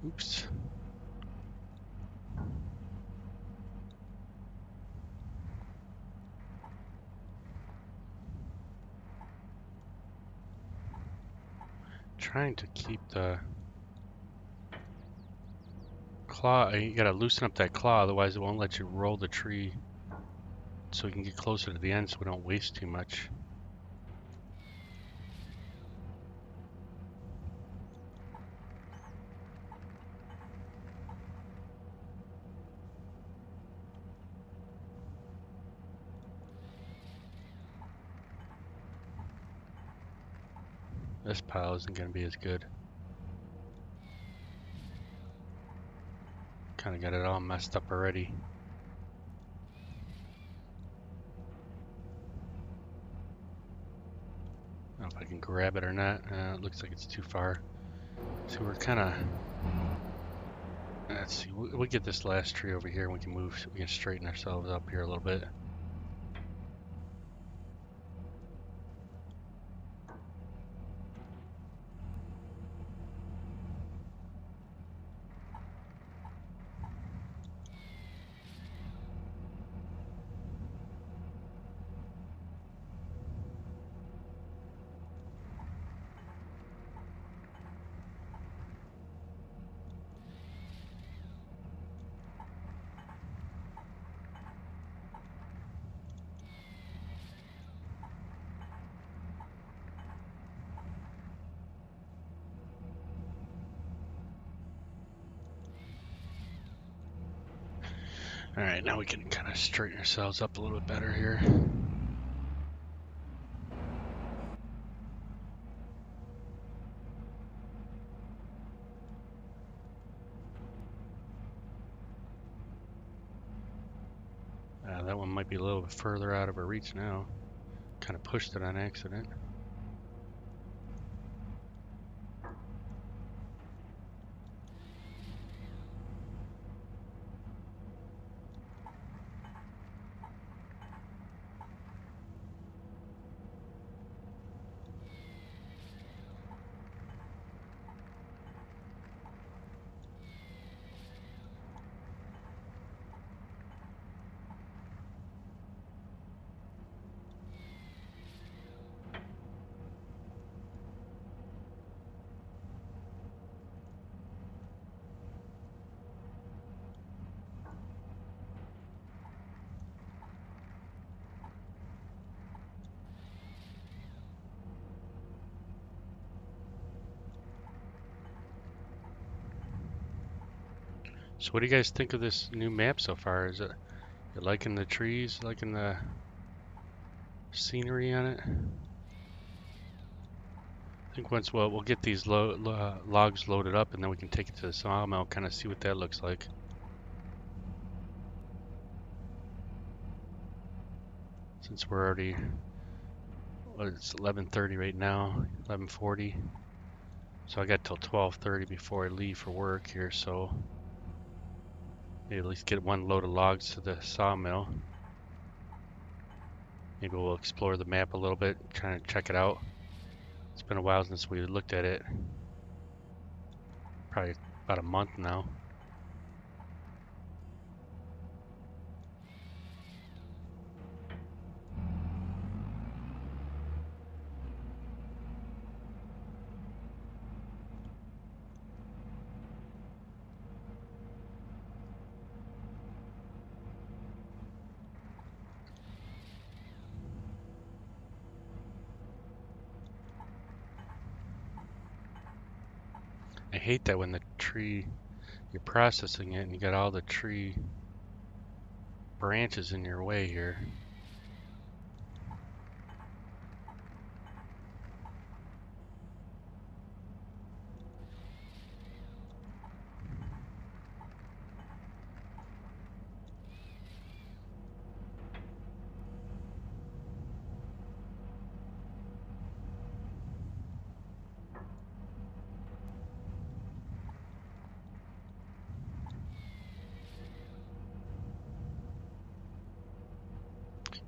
Speaker 1: Oops. Trying to keep the claw. You gotta loosen up that claw, otherwise it won't let you roll the tree. So we can get closer to the end so we don't waste too much. This pile isn't going to be as good. Kind of got it all messed up already. I don't know if I can grab it or not. It looks like it's too far. So we're kind of... Let's see. We'll get this last tree over here and we can move. So we can straighten ourselves up here a little bit. Alright, now we can kind of straighten ourselves up a little bit better here. That one might be a little bit further out of our reach now. Kind of pushed it on accident. So what do you guys think of this new map so far? Is it you liking the trees, liking the scenery on it? I think once we'll get these logs loaded up, and then we can take it to the sawmill, kind of see what that looks like. Since we're already, well, it's 11:30 right now, 11:40. So I got till 12:30 before I leave for work here, so maybe at least get one load of logs to the sawmill. Maybe we'll explore the map a little bit, trying to check it out. It's been a while since we looked at it. Probably about a month now. I hate that when the tree, you're processing it and you got all the tree branches in your way here.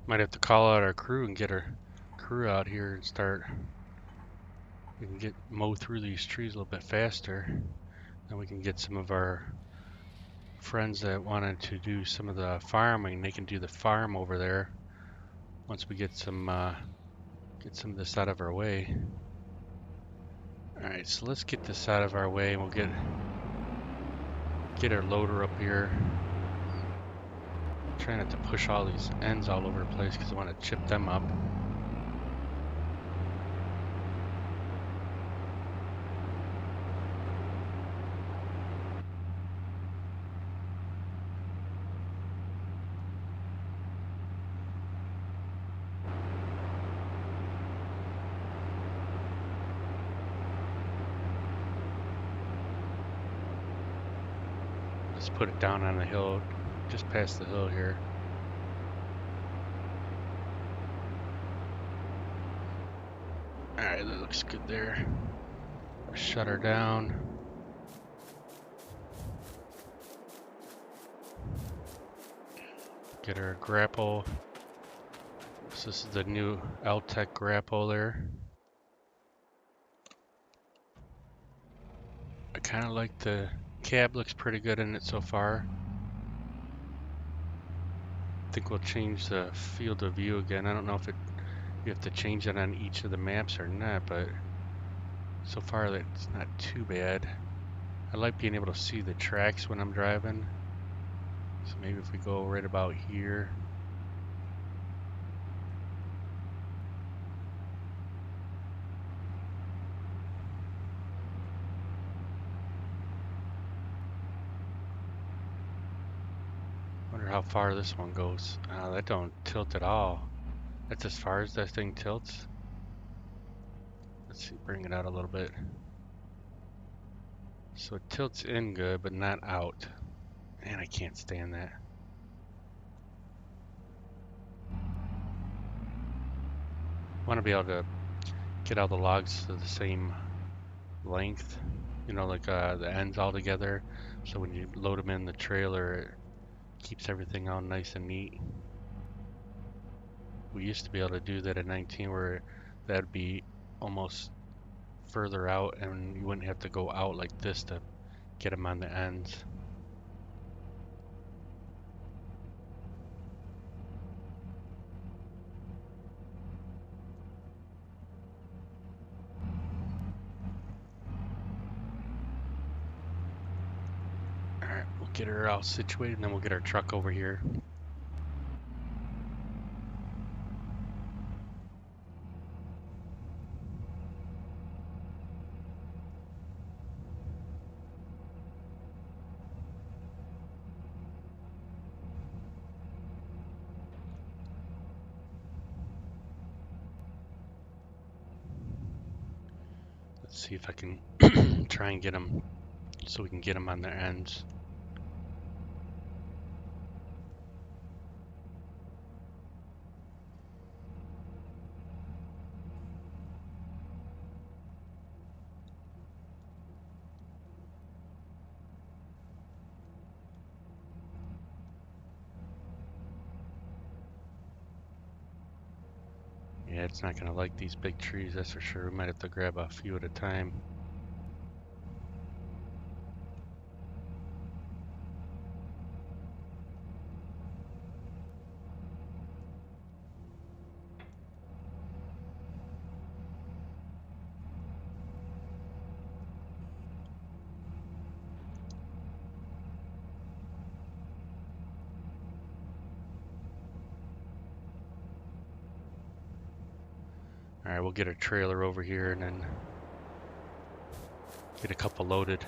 Speaker 1: Might have to call out our crew and get our crew out here and start. We can mow through these trees a little bit faster. Then we can get some of our friends that wanted to do some of the farming. They can do the farm over there once we get some of this out of our way. All right, so let's get this out of our way, and we'll get our loader up here. Try not to push all these ends all over the place because I want to chip them up. Let's put it down on the hill, just past the hill here. Alright, that looks good there. Shut her down. Get her grapple. So this is the new L-Tech grapple there. I kind of like the cab, looks pretty good in it so far. I think we'll change the field of view again. I don't know if you have to change it on each of the maps or not, but so far it's not too bad. I like being able to see the tracks when I'm driving. So maybe if we go right about here. Wonder how far this one goes. That don't tilt at all. That's as far as that thing tilts. Let's see, bring it out a little bit. So it tilts in good, but not out. Man, I can't stand that. Want to be able to get all the logs to the same length, you know, like the ends all together. So when you load them in the trailer, it keeps everything all nice and neat. We used to be able to do that at 19, where that'd be almost further out, and you wouldn't have to go out like this to get them on the ends. Alright, we'll get her all situated, and then we'll get our truck over here. See if I can try and get them so we can get them on their ends. Yeah, it's not gonna like these big trees, that's for sure. We might have to grab a few at a time. Alright, we'll get a trailer over here and then get a couple loaded.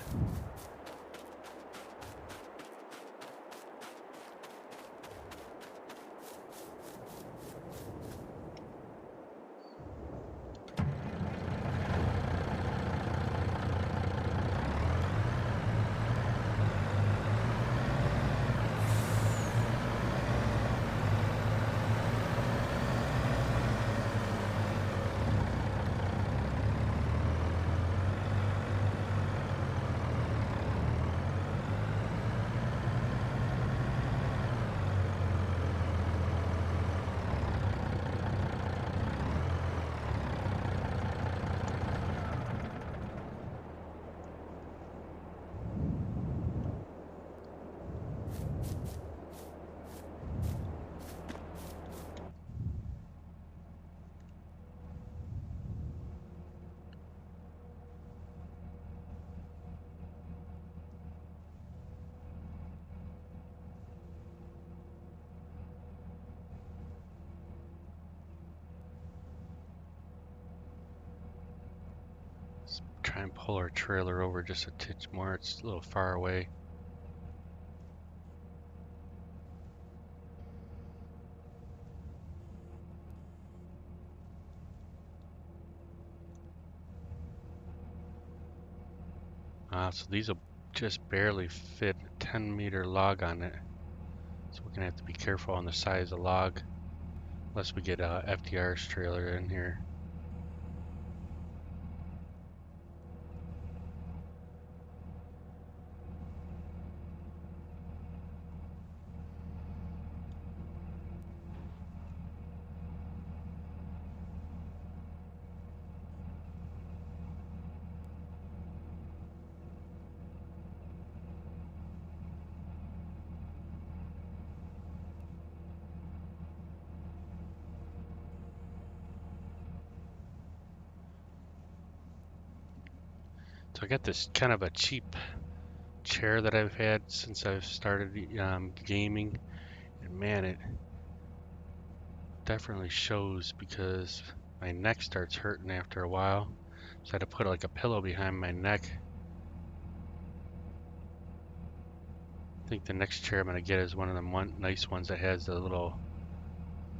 Speaker 1: Let's try and pull our trailer over just a titch more. It's a little far away. So these will just barely fit a 10-meter log on it. So we're gonna have to be careful on the size of the log, unless we get FDR's trailer in here. So I got this kind of a cheap chair that I've had since I've started gaming, and man, it definitely shows because my neck starts hurting after a while. So I had to put like a pillow behind my neck. I think the next chair I'm gonna get is one of them nice ones that has the little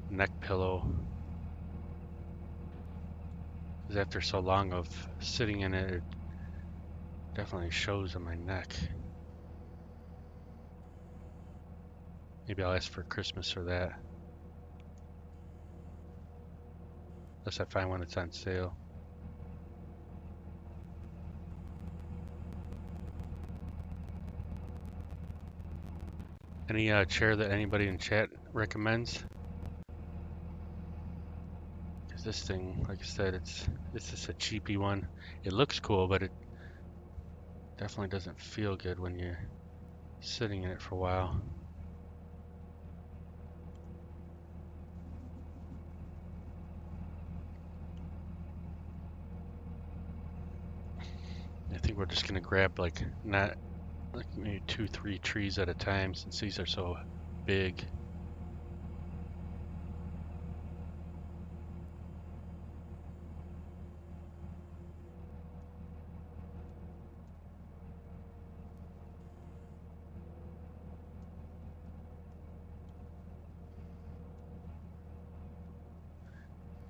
Speaker 1: neck pillow. Because after so long of sitting in it, it definitely shows on my neck. Maybe I'll ask for Christmas for that. Unless I find one that's on sale. Any chair that anybody in chat recommends? Because this thing, like I said, it's just a cheapy one. It looks cool, but it definitely doesn't feel good when you're sitting in it for a while. I think we're just gonna grab like not like maybe 2-3 trees at a time since these are so big.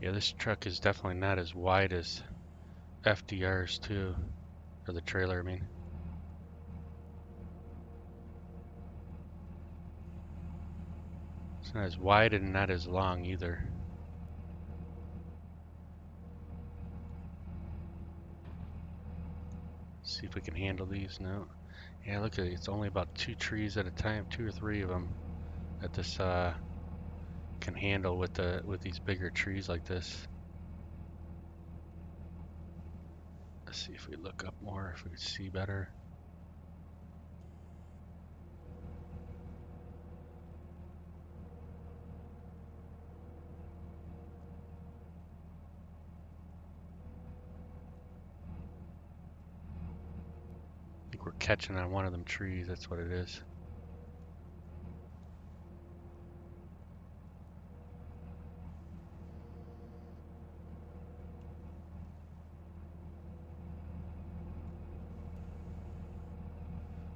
Speaker 1: Yeah, this truck is definitely not as wide as FDRs too, or the trailer, I mean. It's not as wide and not as long either. See if we can handle these now. Yeah, look at it. It's only about 2 trees at a time, 2 or 3 of them that this can handle with these bigger trees like this. Let's see if we look up more, if we can see better. I think we're catching on one of them trees. That's what it is.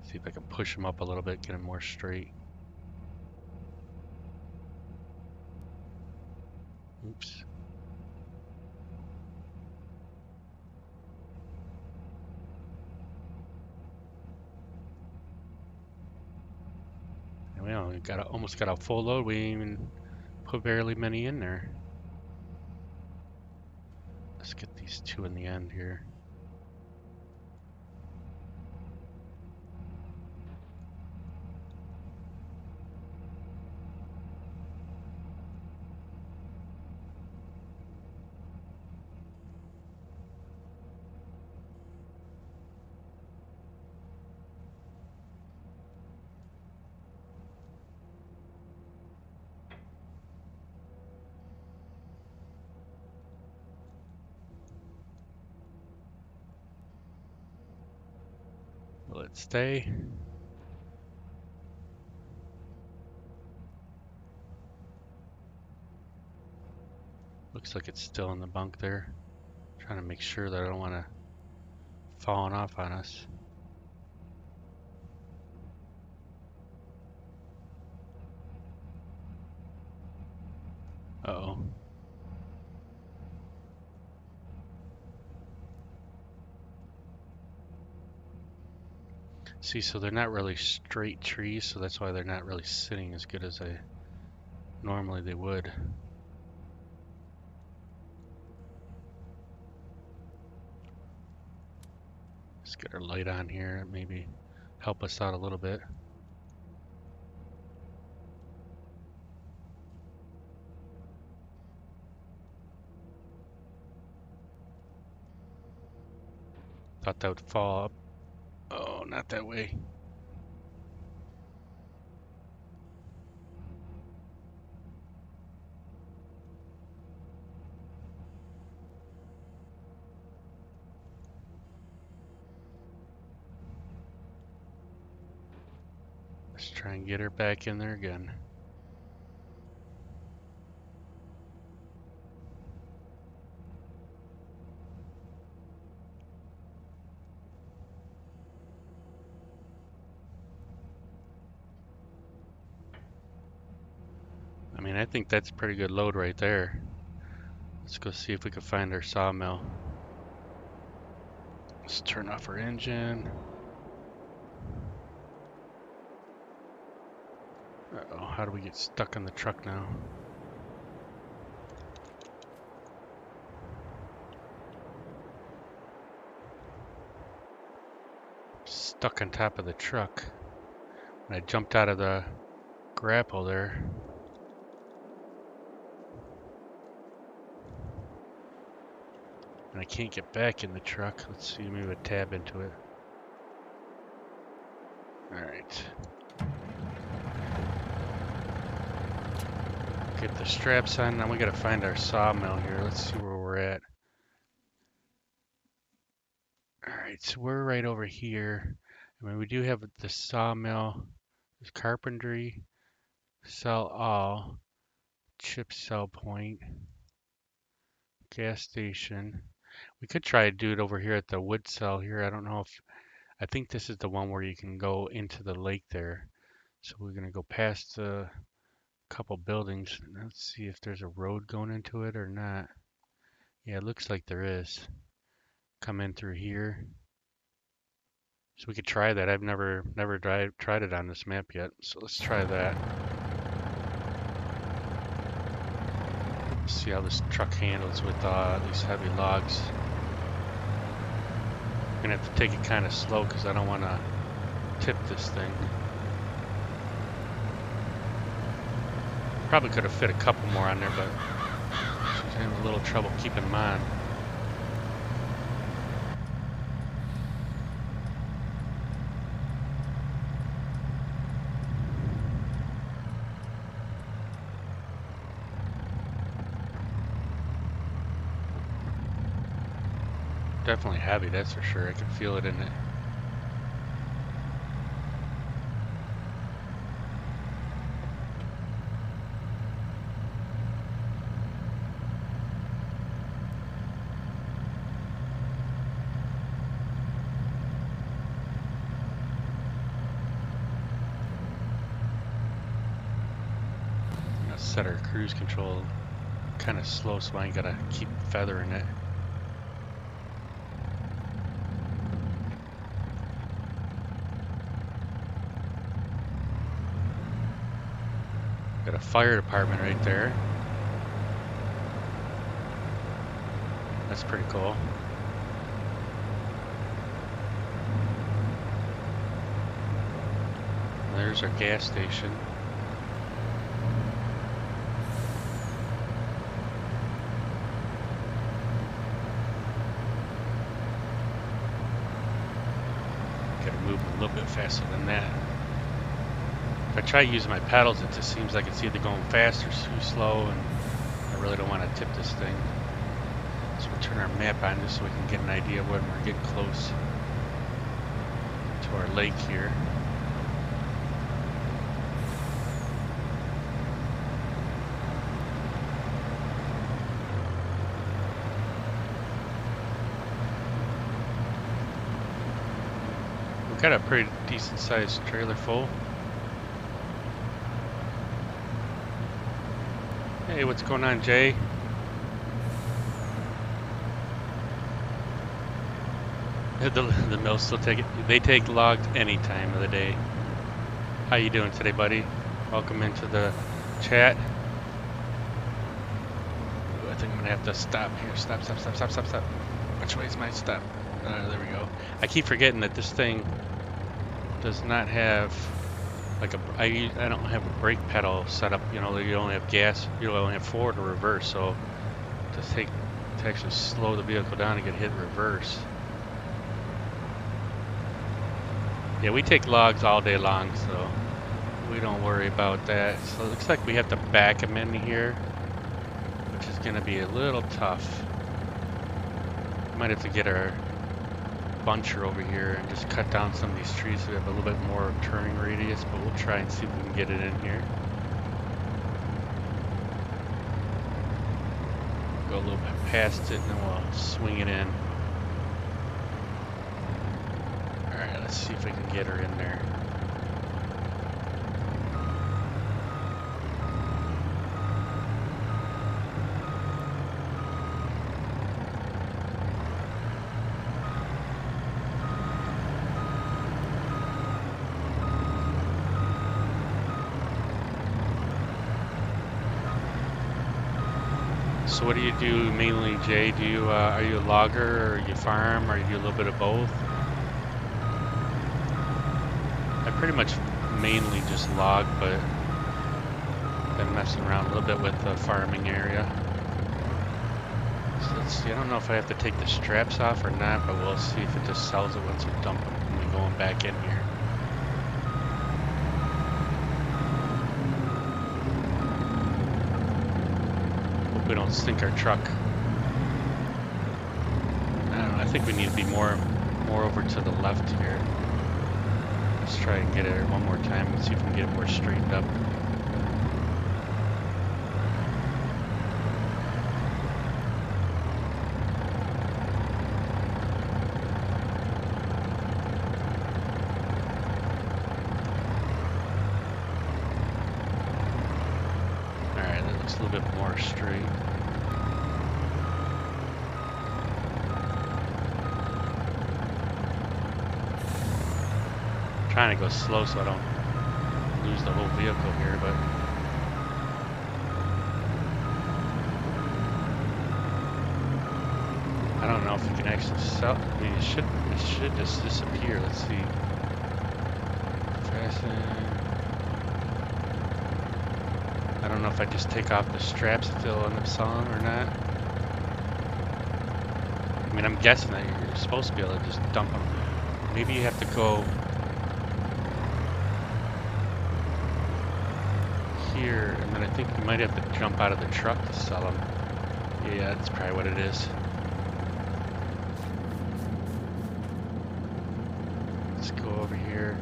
Speaker 1: See if I can push them up a little bit, get them more straight. Oops. And we only almost got a full load. We didn't even put barely many in there. Let's get these 2 in the end here. Will it stay? Looks like it's still in the bunk there. Trying to make sure that I don't want to fall off on us. Uh-oh. See, so they're not really straight trees, so that's why they're not really sitting as good as normally they would. Let's get our light on here, maybe help us out a little bit. Thought that would fall up. Oh, not that way. Let's try and get her back in there again. I mean, I think that's a pretty good load right there. Let's go see if we can find our sawmill. Let's turn off our engine. Uh-oh, how do we get stuck in the truck now? Stuck on top of the truck. When I jumped out of the grapple there. And I can't get back in the truck. Let's see, maybe a tab into it. Alright. Get the straps on. Now we gotta find our sawmill here. Let's see where we're at. Alright, so we're right over here. I mean, we do have the sawmill, there's carpentry, sell all, chip sell point, gas station. We could try to do it over here at the wood cell here. I don't know if, I think this is the one where you can go into the lake there. So we're gonna go past a couple buildings. Let's see if there's a road going into it or not. Yeah, it looks like there is. come in through here. So we could try that. I've never tried it on this map yet. So let's try that. See how this truck handles with these heavy logs. I'm gonna have to take it kind of slow because I don't want to tip this thing. Probably could have fit a couple more on there, but she's having a little trouble keeping them on. Definitely heavy, that's for sure. I can feel it in it. Let's set our cruise control kind of slow so I ain't gotta keep feathering it. Got a fire department right there. That's pretty cool. And there's our gas station. Gotta move a little bit faster than that. If I try using my pedals, it just seems like it's either going fast or too slow, and I really don't want to tip this thing. So we'll turn our map on just so we can get an idea when we're getting close to our lake here. We've got a pretty decent sized trailer full. Hey, what's going on, Jay? The mills still take it. They take logs any time of the day. How you doing today, buddy? Welcome into the chat. Ooh, I think I'm gonna have to stop here. Stop. Which way is my stop? There we go. I keep forgetting that this thing does not have like I don't have a brake pedal set up. You know, you only have gas. You only have forward or reverse. So to actually slow the vehicle down and get hit reverse. Yeah, we take logs all day long, so we don't worry about that. So it looks like we have to back them in here, which is going to be a little tough. Might have to get our buncher over here and just cut down some of these trees so we have a little bit more turning radius, but we'll try and see if we can get it in here. Go a little bit past it and then we'll swing it in. Alright, let's see if we can get her in there. So what do you do mainly, Jay? Do you are you a logger, or you farm, or you do a little bit of both? I pretty much mainly just log, but been messing around a little bit with the farming area. So let's see. I don't know if I have to take the straps off or not, but we'll see if it just sells it once we dump them and we going back in here. We don't sink our truck. I don't know, I think we need to be more over to the left here. Let's try and get it one more time and see if we can get it more straightened up. Alright, that looks a little bit more straight. trying to go slow so I don't lose the whole vehicle here, but I don't know if you can actually sell. I mean, it should just disappear. Let's see. Fasten. I don't know if I just take off the straps if they'll end up selling or not. I mean, I'm guessing that you're supposed to be able to just dump them. Maybe you have to go here, and then I think you might have to jump out of the truck to sell them. Yeah, that's probably what it is. Let's go over here.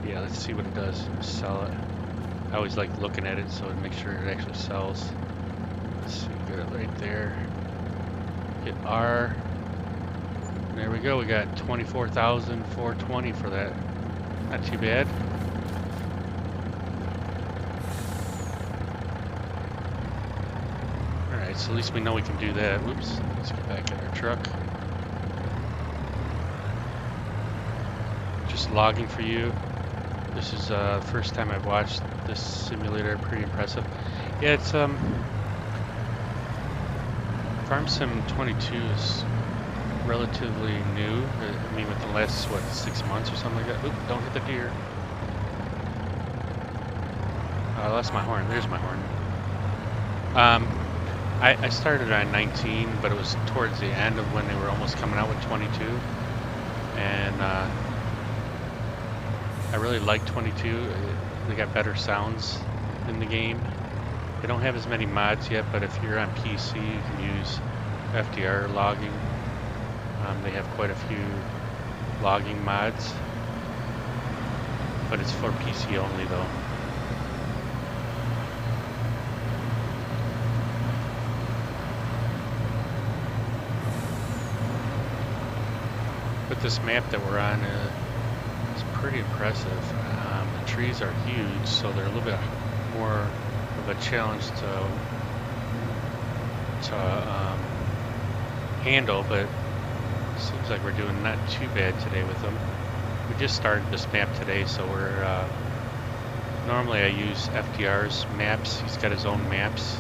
Speaker 1: Yeah, let's see what it does. Sell it. I always like looking at it so to make sure it actually sells. Let's see, get it right there. Hit R. There we go. We got 24,420 for that. Not too bad. Alright, so at least we know we can do that. Whoops. Let's get back in our truck. Just logging for you. This is the first time I've watched this simulator. Pretty impressive. Yeah, it's Farm Sim 22 is relatively new. I mean, with the last, what, 6 months or something like that. Oop, don't hit the deer. I lost my horn. There's my horn. I started on 19, but it was towards the end of when they were almost coming out with 22. And I really like 22. They got better sounds in the game. They don't have as many mods yet, but if you're on PC, you can use FDR logging. They have quite a few logging mods, but it's for PC only though. But this map that we're on is pretty impressive. The trees are huge, so they're a little bit more of a challenge to handle, but it seems like we're doing not too bad today with them. We just started this map today, so we're normally I use FDR's maps. He's got his own maps.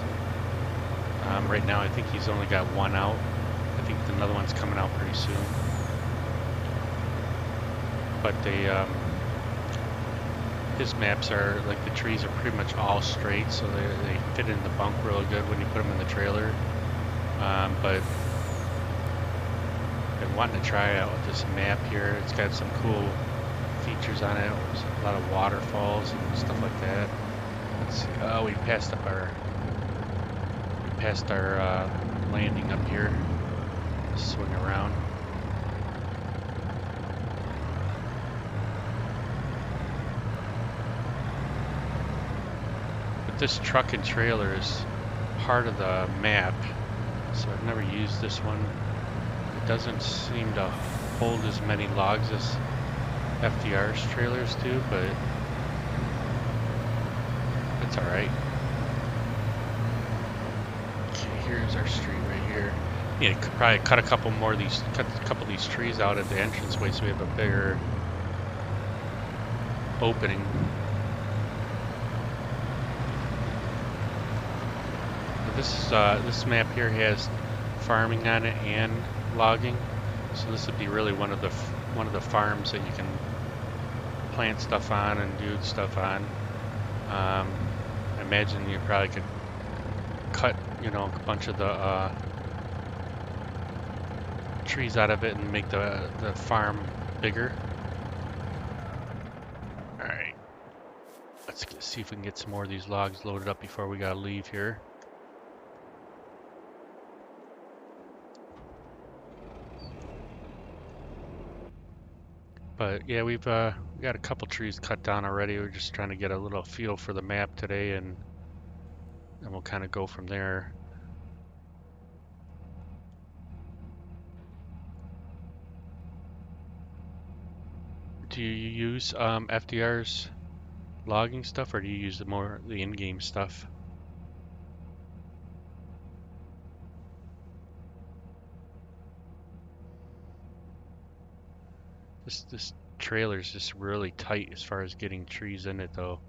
Speaker 1: Right now I think he's only got one out. I think another one's coming out pretty soon. But his maps are, like, the trees are pretty much all straight, so they fit in the bunk really good when you put them in the trailer. But I've been wanting to try out this map here. It's got some cool features on it. There's a lot of waterfalls and stuff like that. Let's see. Oh, we passed our landing up here. Swing around. This truck and trailer is part of the map, so I've never used this one. It doesn't seem to hold as many logs as FDR's trailers do, but it's alright. Okay, here's our street right here. Yeah, could probably cut a couple more of these, cut a couple of these trees out at the entranceway so we have a bigger opening. This map here has farming on it and logging, so this would be really one of the farms that you can plant stuff on and do stuff on. I imagine you probably could cut, you know, a bunch of the trees out of it and make the farm bigger. All right, let's see if we can get some more of these logs loaded up before we gotta leave here. But yeah, we got a couple trees cut down already. We're just trying to get a little feel for the map today, and we'll kind of go from there. Do you use FDR's logging stuff, or do you use the in-game stuff? This trailer's just really tight as far as getting trees in it though,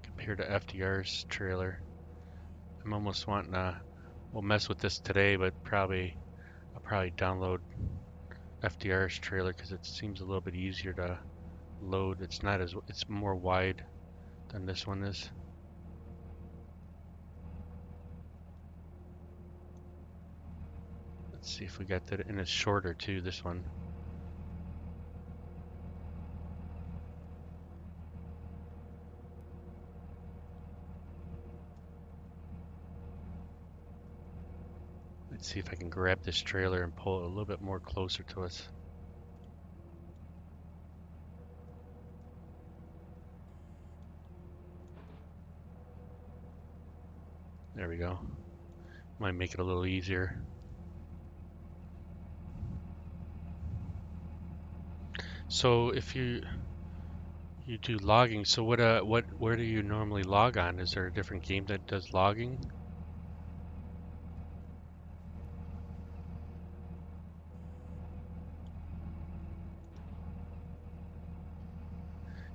Speaker 1: compared to FDR's trailer. I'm almost wanting to, we'll mess with this today, but I'll probably download FDR's trailer because it seems a little bit easier to load. It's more wide than this one is. Let's see if we got that, and it's shorter too, this one. Let's see if I can grab this trailer and pull it a little bit more closer to us. There we go. Might make it a little easier. So if you do logging, so where do you normally log on? Is there a different game that does logging?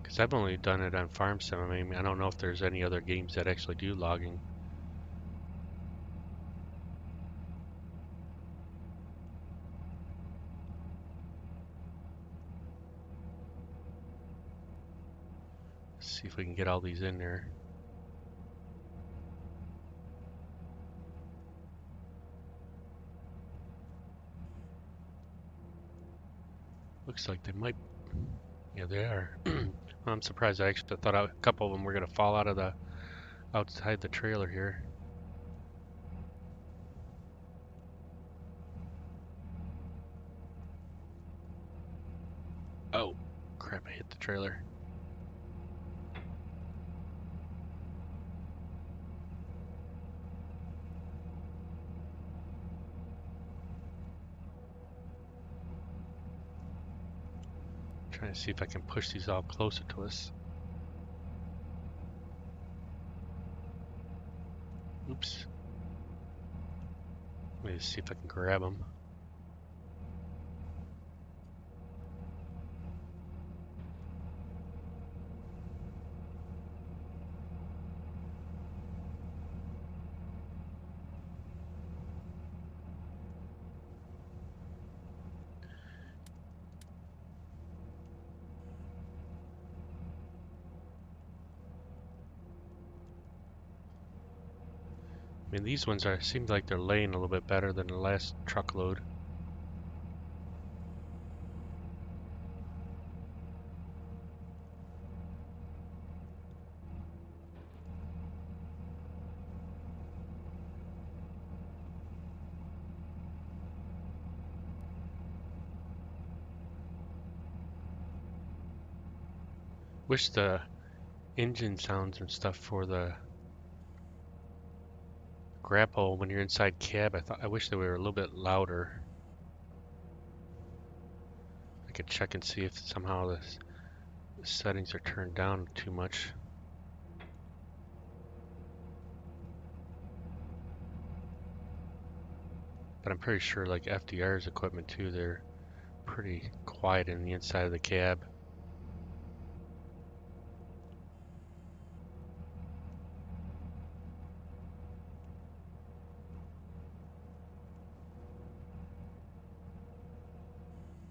Speaker 1: Because I've only done it on Farm Sim. I mean, I don't know if there's any other games that actually do logging. Let's see if we can get all these in there. Looks like they might. Yeah, they are. I'm surprised. I actually thought a couple of them were gonna fall out of the outside the trailer here. Oh, crap! I hit the trailer. Trying to see if I can push these all closer to us. Oops. Let me see if I can grab them. I mean, these ones seem like they're laying a little bit better than the last truckload. Wish the engine sounds and stuff for the grapple when you're inside cab, I wish they were a little bit louder. I could check and see if somehow the settings are turned down too much. But I'm pretty sure like FDR's equipment too, they're pretty quiet in the inside of the cab.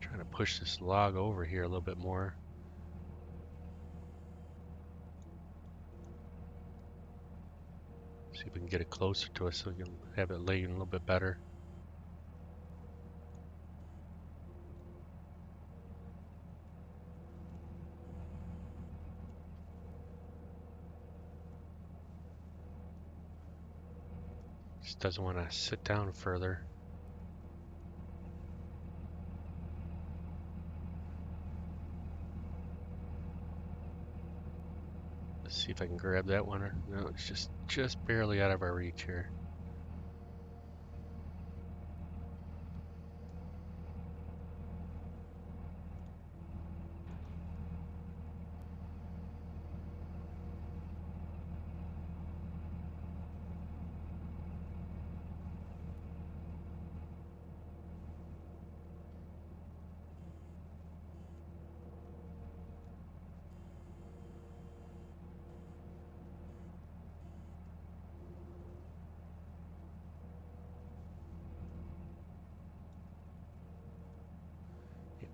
Speaker 1: Trying to push this log over here a little bit more. See if we can get it closer to us so we can have it laying a little bit better. Just doesn't want to sit down further. Let's see if I can grab that one. No, it's just barely out of our reach here.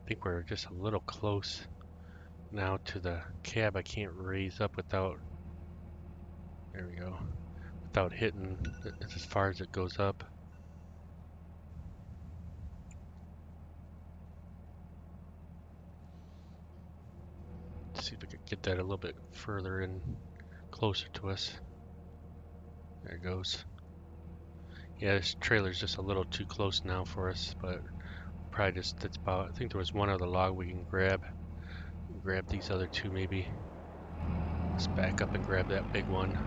Speaker 1: I think we're just a little close now to the cab. I can't raise up without, there we go, without hitting as far as it goes up. Let's see if we could get that a little bit further in, closer to us. There it goes. Yeah, this trailer's just a little too close now for us, but probably just, that's about, I think there was one other log we can grab. Grab these other two maybe. Let's back up and grab that big one.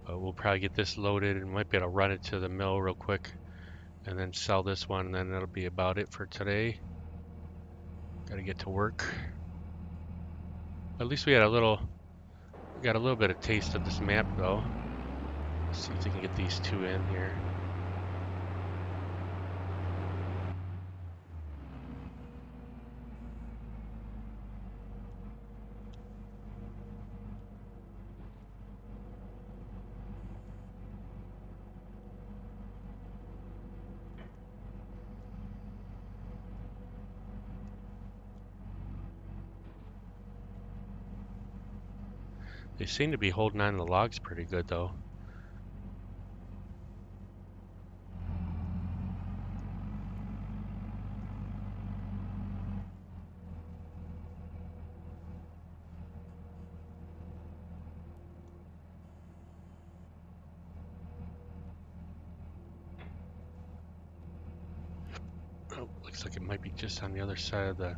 Speaker 1: But we'll probably get this loaded and might be able to run it to the mill real quick and then sell this one, and then that'll be about it for today. Gotta get to work. At least we got a little bit of taste of this map though. Let's see if we can get these two in here. They seem to be holding on to the logs pretty good though. Oh, looks like it might be just on the other side of the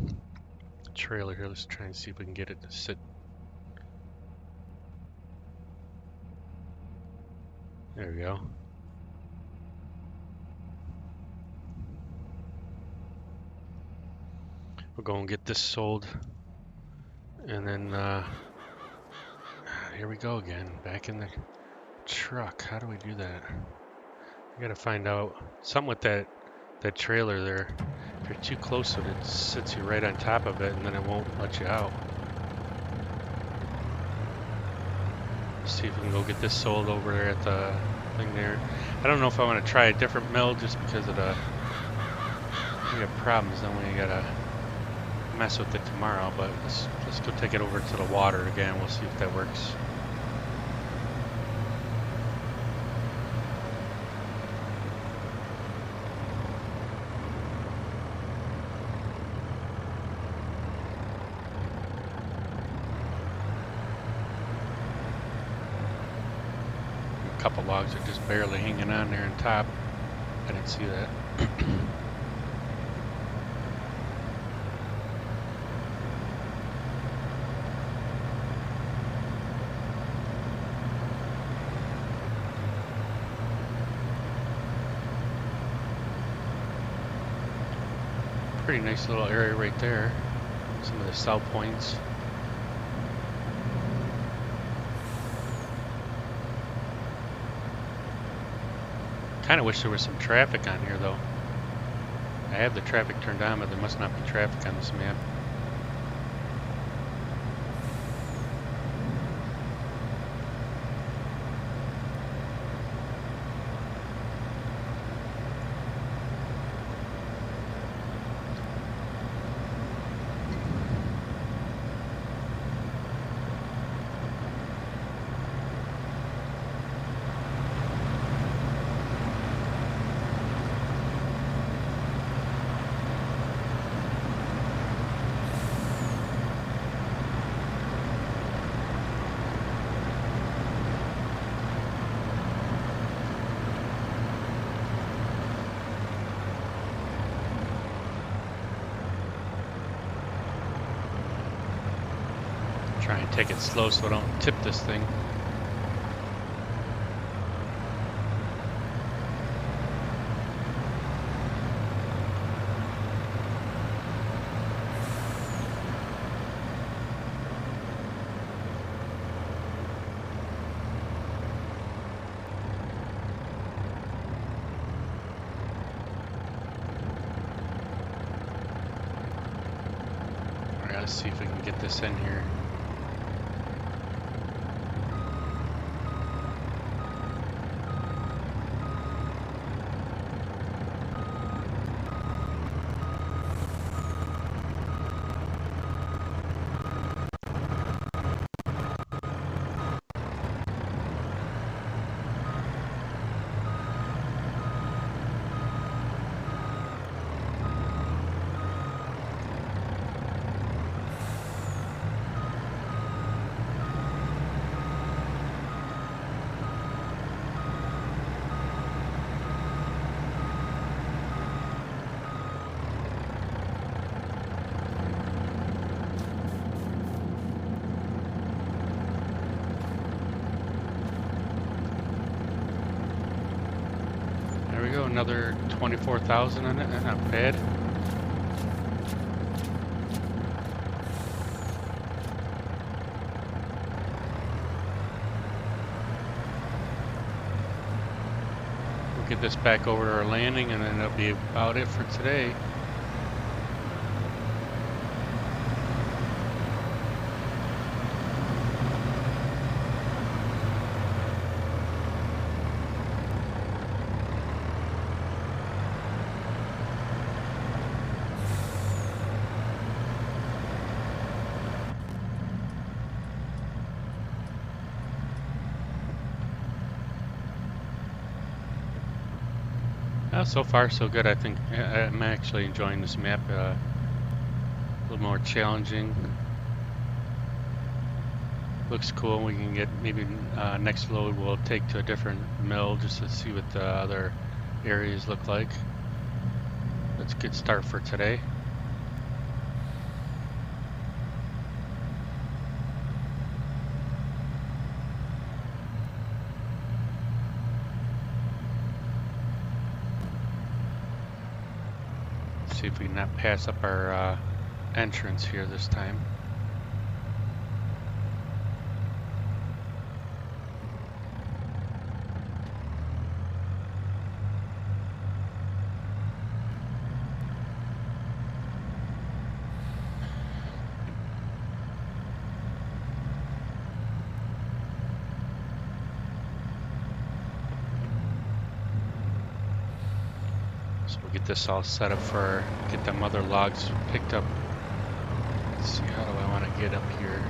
Speaker 1: trailer here. Let's try and see if we can get it to sit. There we go. We'll go and get this sold. And then, here we go again. Back in the truck. How do we do that? I gotta find out something with that trailer there. If you're too close to it, it sits you right on top of it and then it won't let you out. See if we can go get this sold over there at the thing there. I don't know if I want to try a different mill just because of the, we have problems, then we gotta mess with it tomorrow, but let's go take it over to the water again. We'll see if that works. Couple logs are just barely hanging on there on top. I didn't see that. Pretty nice little area right there. Some of the sell points. Kind of wish there was some traffic on here though. I have the traffic turned on, but there must not be traffic on this map. Try and take it slow so I don't tip this thing. Let's see if we can get this in here. There we go, another 24,000 in it, not bad. We'll get this back over to our landing and then that'll be about it for today. So far so good. I think I'm actually enjoying this map. A little more challenging. Looks cool. We can get maybe next load we'll take to a different mill just to see what the other areas look like. That's a good start for today. See if we can not pass up our entrance here this time. So we'll get this all set up for, get them other logs picked up. Let's see, how do I want to get up here?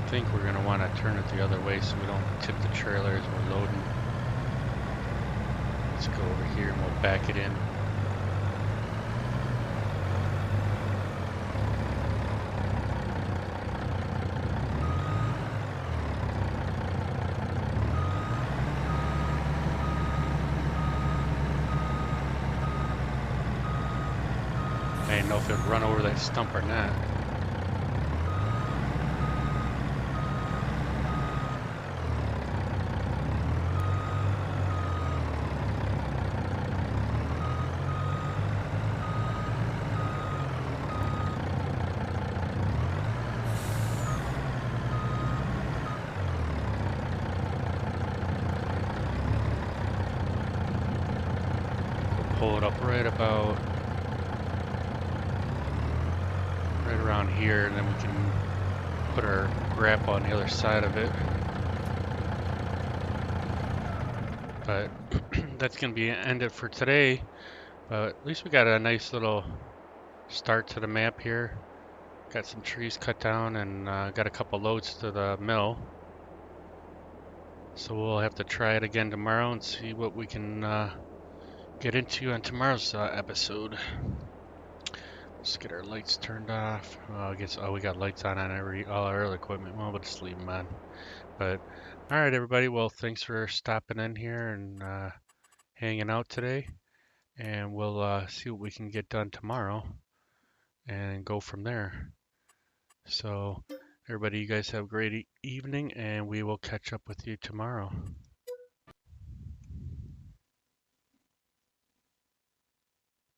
Speaker 1: I think we're going to want to turn it the other way so we don't tip the trailer as we're loading. Let's go over here and we'll back it in. I didn't know if it would run over that stump or not. We'll pull it up right about around here, and then we can put our grapple on the other side of it. But that's going to be ended for today. But at least we got a nice little start to the map here. Got some trees cut down and got a couple loads to the mill. So we'll have to try it again tomorrow and see what we can get into on tomorrow's episode. Let's get our lights turned off. I guess we got lights on all our other equipment. Well, we'll just leave them on. But all right, everybody. Well, thanks for stopping in here and hanging out today. And we'll see what we can get done tomorrow and go from there. So everybody, you guys have a great evening, and we will catch up with you tomorrow.